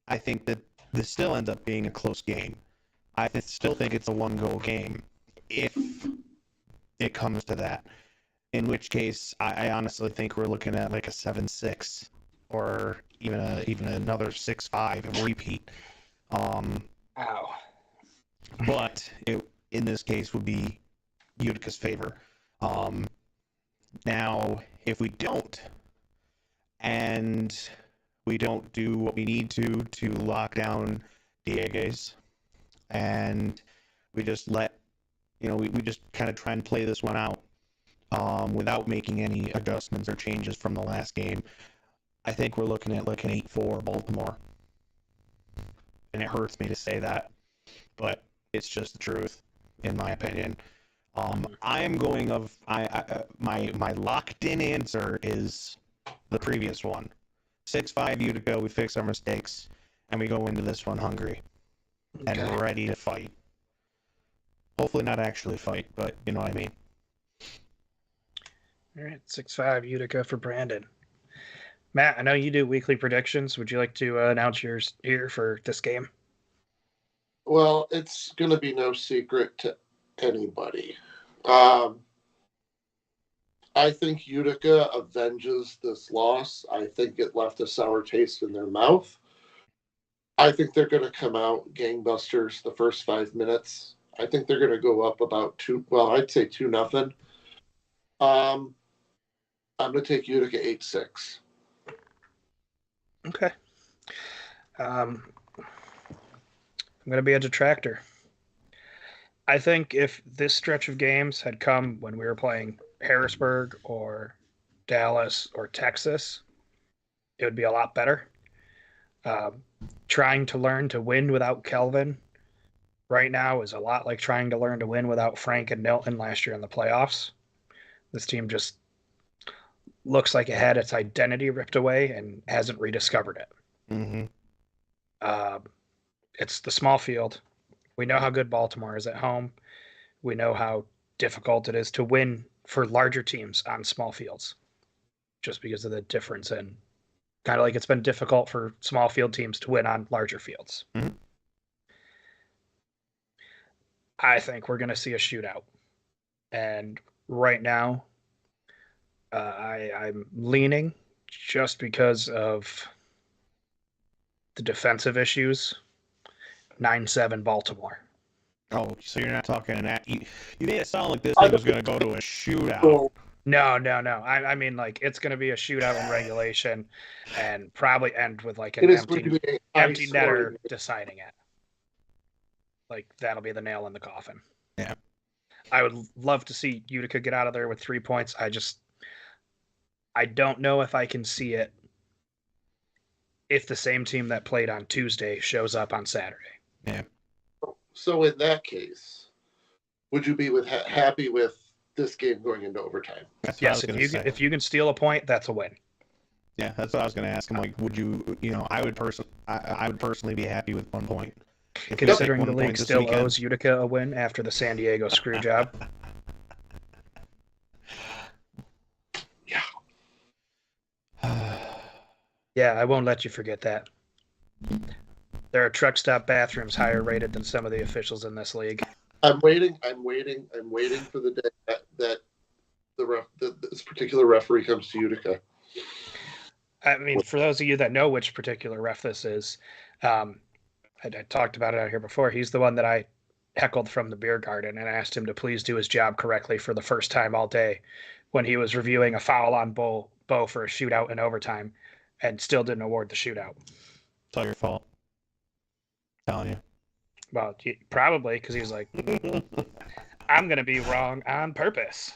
I think that this still ends up being a close game. I still think it's a 1-goal game if it comes to that. In which case, I honestly think we're looking at like a 7-6 or even another 6-5 and repeat. Ow. But it, in this case, would be Utica's favor. Now, if we don't, and we don't do what we need to lock down Diegues, and we just let, we just kind of try and play this one out without making any adjustments or changes from the last game, I think we're looking at like an 8-4 Baltimore. And it hurts me to say that, but it's just the truth, in my opinion. I'm going of my locked-in answer is the previous one. 6-5 Utica, we fix our mistakes, and we go into this one hungry and ready to fight. Hopefully not actually fight, but you know what I mean. All right, 6-5 Utica for Brandon. Matt, I know you do weekly predictions. Would you like to announce yours here for this game? Well, it's going to be no secret to anybody. I think Utica avenges this loss. I think it left a sour taste in their mouth. I think they're going to come out gangbusters the first 5 minutes. I think they're going to go up about I'd say 2-0. I'm going to take Utica 8-6. Okay. I'm going to be a detractor. I think if this stretch of games had come when we were playing Harrisburg or Dallas or Texas, it would be a lot better. Trying to learn to win without Kelvin right now is a lot like trying to learn to win without Frank and Nilton last year in the playoffs. This team just looks like it had its identity ripped away and hasn't rediscovered it. Mm-hmm. It's the small field. We know how good Baltimore is at home. We know how difficult it is to win for larger teams on small fields, just because of the difference in kind of like it's been difficult for small field teams to win on larger fields. Mm-hmm. I think we're going to see a shootout. And right now, I'm leaning just because of the defensive issues. 9-7 Baltimore. Oh, so you're not talking that. You made it sound like this thing was going to go to a shootout. No. I mean, like, it's going to be a shootout in regulation and probably end with, like, an empty netter deciding it. Like, that'll be the nail in the coffin. Yeah. I would love to see Utica get out of there with 3 points. I don't know if I can see it if the same team that played on Tuesday shows up on Saturday. Yeah. So in that case, would you be happy with this game going into overtime? Yes, if you can steal a point, that's a win. Yeah, that's what I was going to ask. I'm like, would you? I would personally be happy with 1 point. Considering the league still owes Utica a win after the San Diego screw job. Yeah. Yeah, I won't let you forget that. There are truck stop bathrooms higher rated than some of the officials in this league. I'm waiting for the day that this particular referee comes to Utica. I mean, for those of you that know which particular ref this is, I talked about it out here before. He's the one that I heckled from the beer garden and asked him to please do his job correctly for the first time all day when he was reviewing a foul on Bo for a shootout in overtime and still didn't award the shootout. It's all your fault. I'm telling you. Well, probably because he's like, I'm going to be wrong on purpose.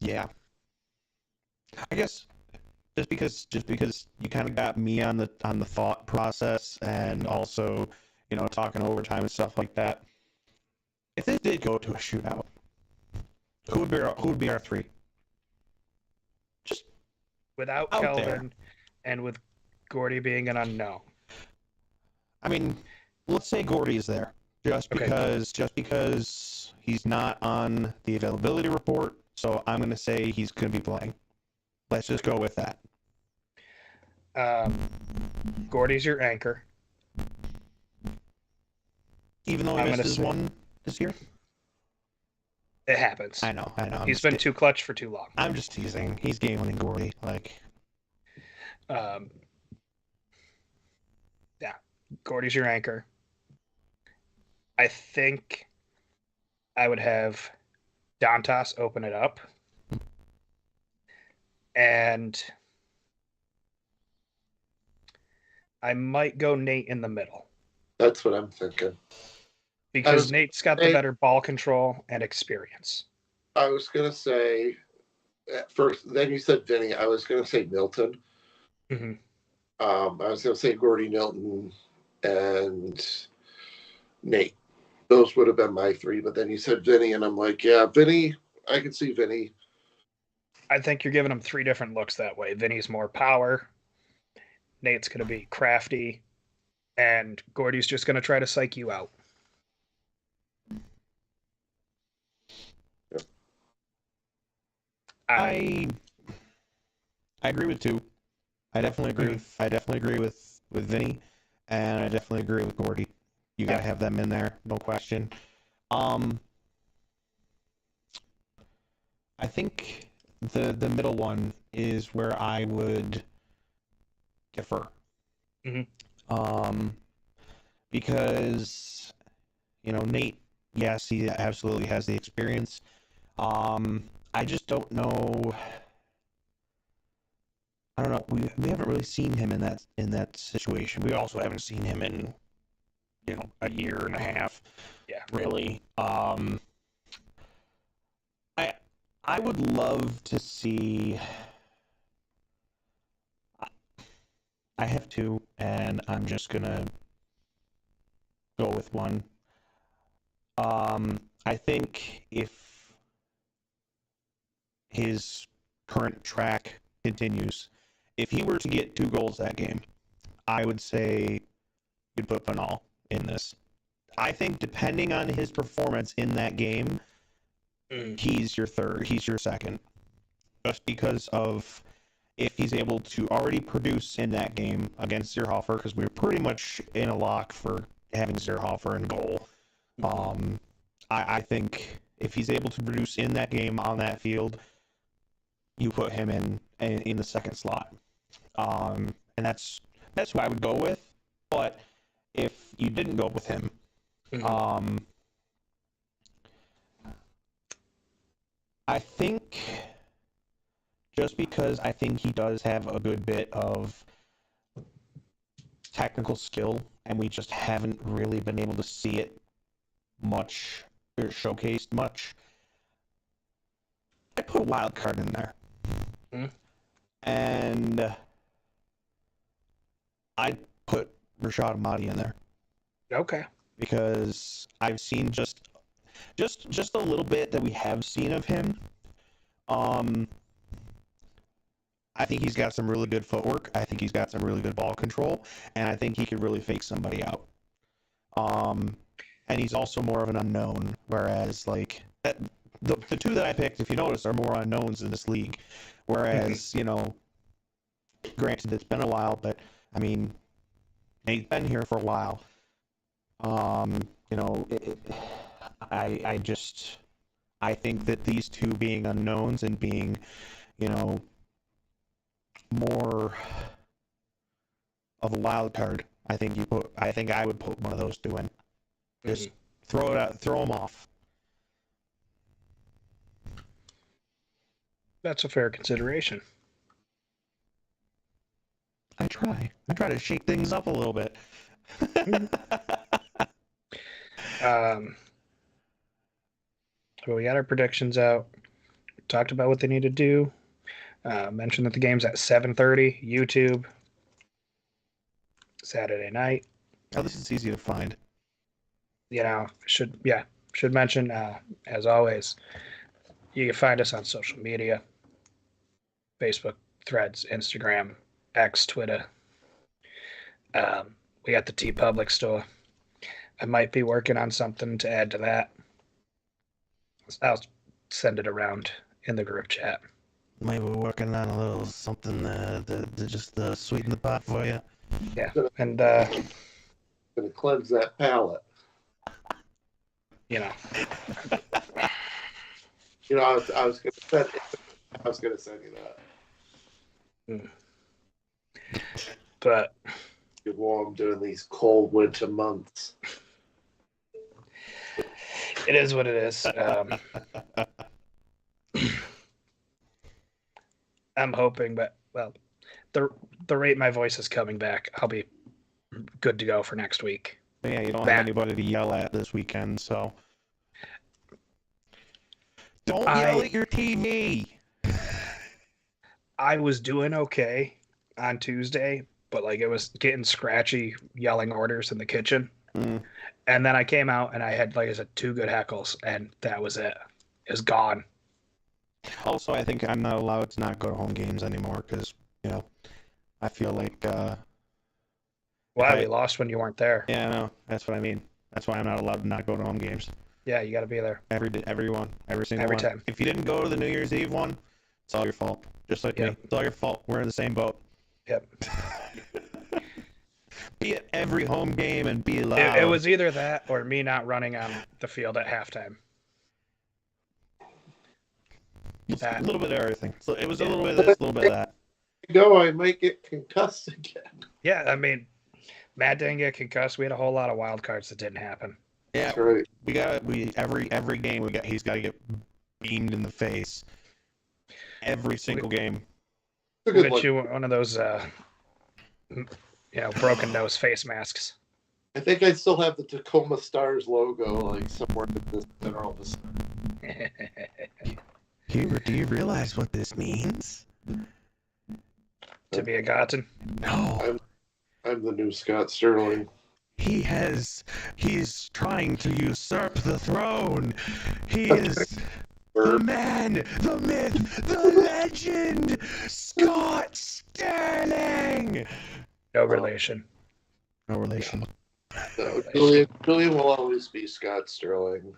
Yeah. I guess just because you kind of got me on the thought process and also, talking overtime and stuff like that. If they did go to a shootout, who would be our 3? Just without Kelvin and with Gordy being an unknown. I mean, let's say Gordy is there just because he's not on the availability report. So I'm going to say he's going to be playing. Let's just go with that. Gordy's your anchor. Even though he missed one this year? It happens. I know. He's been too clutch for too long. I'm just teasing. He's game-winning Gordy. Um, yeah, Gordy's your anchor. I think I would have Dantas open it up. And I might go Nate in the middle. That's what I'm thinking. Because Nate's got the better ball control and experience. I was going to say, at first, then you said Vinny. I was going to say Milton. Mm-hmm. I was going to say Gordy Milton and Nate. Those would have been my three. But then you said Vinny, and I'm like, yeah, Vinny. I can see Vinny. I think you're giving him three different looks that way. Vinny's more power. Nate's going to be crafty. And Gordy's just going to try to psych you out. Yep. I agree with two. I definitely agree with Vinny, and I definitely agree with Gordy. You gotta have them in there, no question. I think the middle one is where I would differ. Mm-hmm. Because Nate, yes, he absolutely has the experience. I just don't know. I don't know. We haven't really seen him in that situation. We also haven't seen him in a year and a half. Yeah. Really. I would love to see. I have two, and I'm just gonna go with one. I think if his current track continues, if he were to get 2 goals that game, I would say you'd put Penal in this. I think depending on his performance in that game, he's your third, he's your second. Just because of if he's able to already produce in that game against Zierhofer, because we were pretty much in a lock for having Zierhofer in goal. I think if he's able to produce in that game on that field, you put him in the second slot. And that's who I would go with. But if you didn't go with him, I think just because I think he does have a good bit of technical skill, and we just haven't really been able to see it much or showcased much, I put a wild card in there. And I'd put Rashad Ahmadi in there. Okay. Because I've seen just a little bit that we have seen of him. I think he's got some really good footwork. I think he's got some really good ball control, and I think he could really fake somebody out. And he's also more of an unknown, whereas like the two that I picked, if you notice, are more unknowns in this league. Whereas granted, it's been a while, but I mean, they've been here for a while. I think that these two being unknowns and being, more of a wild card, I think I would put one of those two in. Just throw it out, throw them off. That's a fair consideration. I try to shake things up a little bit. Well, we got our predictions out. We talked about what they need to do. Mentioned that the game's at 7:30, YouTube, Saturday night. Oh, this is easy to find. Should mention, as always, you can find us on social media, Facebook, Threads, Instagram, X, Twitter. We got the TeePublic store. I might be working on something to add to that. I'll send it around in the group chat. Maybe we're working on a little something to just sweeten the pot for you. Yeah, and gonna cleanse that palate. I was gonna send you that. But get warm during these cold winter months. it is what it is. I'm hoping, but well, the rate my voice is coming back, I'll be good to go for next week. Yeah, you don't have anybody to yell at this weekend, so don't yell at your TV. I was doing okay on Tuesday, but like it was getting scratchy yelling orders in the kitchen. And then I came out and I had, like I said, 2 good heckles, and that was it. It was gone. Also, I think I'm not allowed to not go to home games anymore because, I feel like... Why? We lost when you weren't there. Yeah, I know. That's what I mean. That's why I'm not allowed to not go to home games. Yeah, you got to be there. Every single one. time. If you didn't go to the New Year's Eve one, it's all your fault. Just like me. It's all your fault. We're in the same boat. Yep. Be at every home game and be loud. It was either that or me not running on the field at halftime. A little bit of everything. So it was a little bit of this, a little bit of that. I might get concussed again. Yeah, I mean, Matt didn't get concussed. We had a whole lot of wild cards that didn't happen. Yeah, that's right. Every game he's got to get beamed in the face. Every single game. We'll get you one of those, broken nose face masks. I think I still have the Tacoma Stars logo, like somewhere in this general. Hubert, do you realize what this means? To be a Gotten? No. I'm the new Scott Sterling. He's trying to usurp the throne. He is the man, the myth, the legend, Scott Sterling. No relation. No relation. No, Julian will always be Scott Sterling.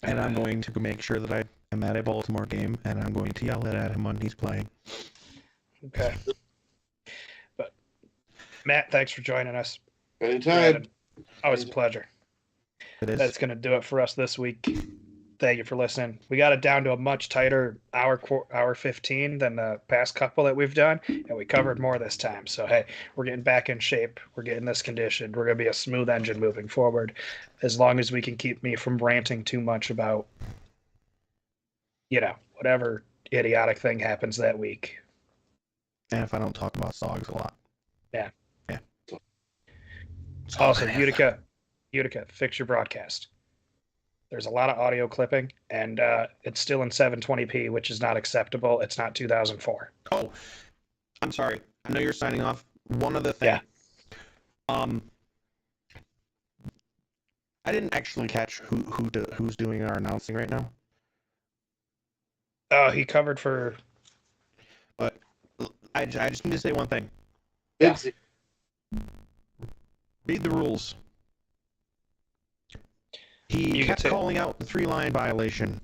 And I'm going to make sure that I am at a Baltimore game, and I'm going to yell at him when he's playing. Okay. But Matt, thanks for joining us. Anytime. Always a pleasure. It is. That's going to do it for us this week. Thank you for listening. We got it down to a much tighter hour 15 than the past couple that we've done, and we covered more this time. So, hey, we're getting back in shape. We're getting this conditioned. We're going to be a smooth engine moving forward, as long as we can keep me from ranting too much about, whatever idiotic thing happens that week. And if I don't talk about Sogs a lot. Yeah. Yeah. Also, Utica, fix your broadcast. There's a lot of audio clipping, and it's still in 720p, which is not acceptable. It's not 2004. Oh, I'm sorry. I know you're signing off. One other thing. Yeah. I didn't actually catch who's doing our announcing right now. He covered for... But I just need to say one thing. Yeah. Read the rules. He kept calling out the 3-line violation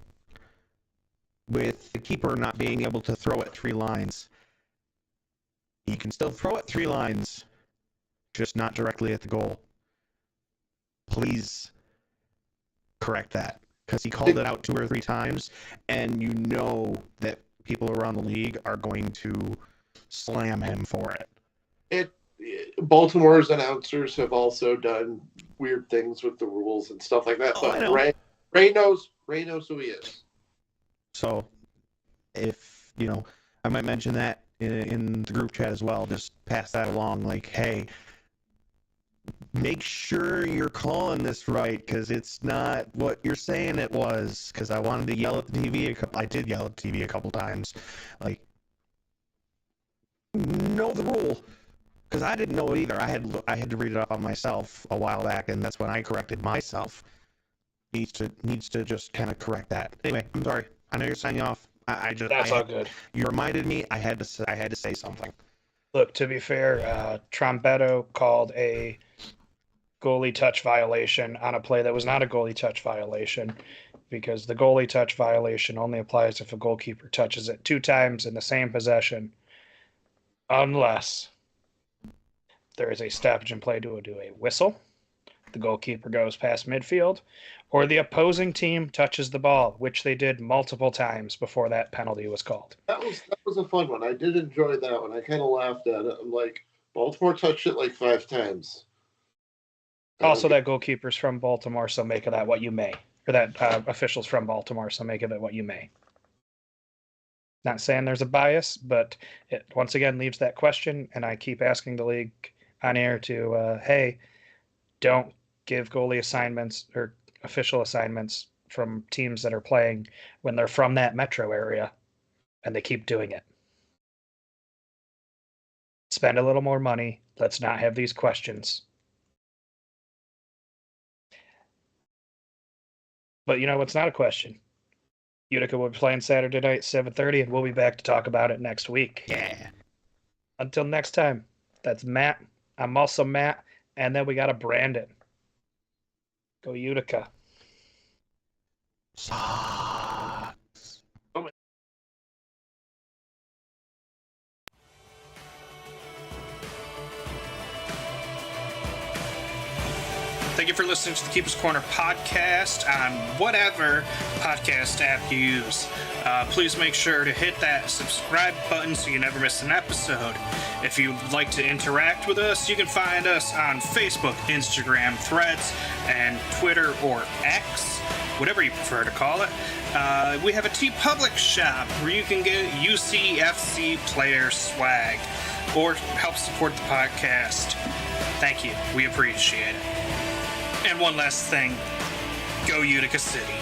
with the keeper not being able to throw it 3 lines. He can still throw it 3 lines, just not directly at the goal. Please correct that, because he called it out 2 or 3 times, and you know that people around the league are going to slam him for it. Baltimore's announcers have also done weird things with the rules and stuff like that. But Ray knows who he is. So, if I might mention that in the group chat as well. Just pass that along. Like, hey, make sure you're calling this right, because it's not what you're saying it was. Because I wanted to yell at the TV. I did yell at the TV a couple times. Like, know the rule. Because I didn't know it either. I had to read it up on myself a while back, and that's when I corrected myself. Needs to just kind of correct that. Anyway, I'm sorry. I know you're signing off. That's all good. You reminded me. I had to say something. Look, to be fair, Trombetto called a goalie touch violation on a play that was not a goalie touch violation, because the goalie touch violation only applies if a goalkeeper touches it 2 times in the same possession, unless there is a stoppage in play to do a whistle, the goalkeeper goes past midfield, or the opposing team touches the ball, which they did multiple times before that penalty was called. That was a fun one. I did enjoy that one. I kind of laughed at it. I'm like, Baltimore touched it like 5 times. Also, that goalkeeper's from Baltimore, so make of that what you may. Or that official's from Baltimore, so make of it what you may. Not saying there's a bias, but it once again leaves that question, and I keep asking the league on air to, hey, don't give goalie assignments or official assignments from teams that are playing when they're from that metro area, and they keep doing it. Spend a little more money. Let's not have these questions. But you know what's not a question? Utica will be playing Saturday night, 7:30, and we'll be back to talk about it next week. Yeah. Until next time, that's Matt. I'm also Matt, and then we got a Brandon. Go Utica. Sucks. Thank you for listening to the Keeper's Corner podcast on whatever podcast app you use. Please make sure to hit that subscribe button so you never miss an episode. If you'd like to interact with us, you can find us on Facebook, Instagram, Threads, and Twitter or X, whatever you prefer to call it. We have a TeePublic shop where you can get UCFC player swag or help support the podcast. Thank you. We appreciate it. And one last thing, go Utica City.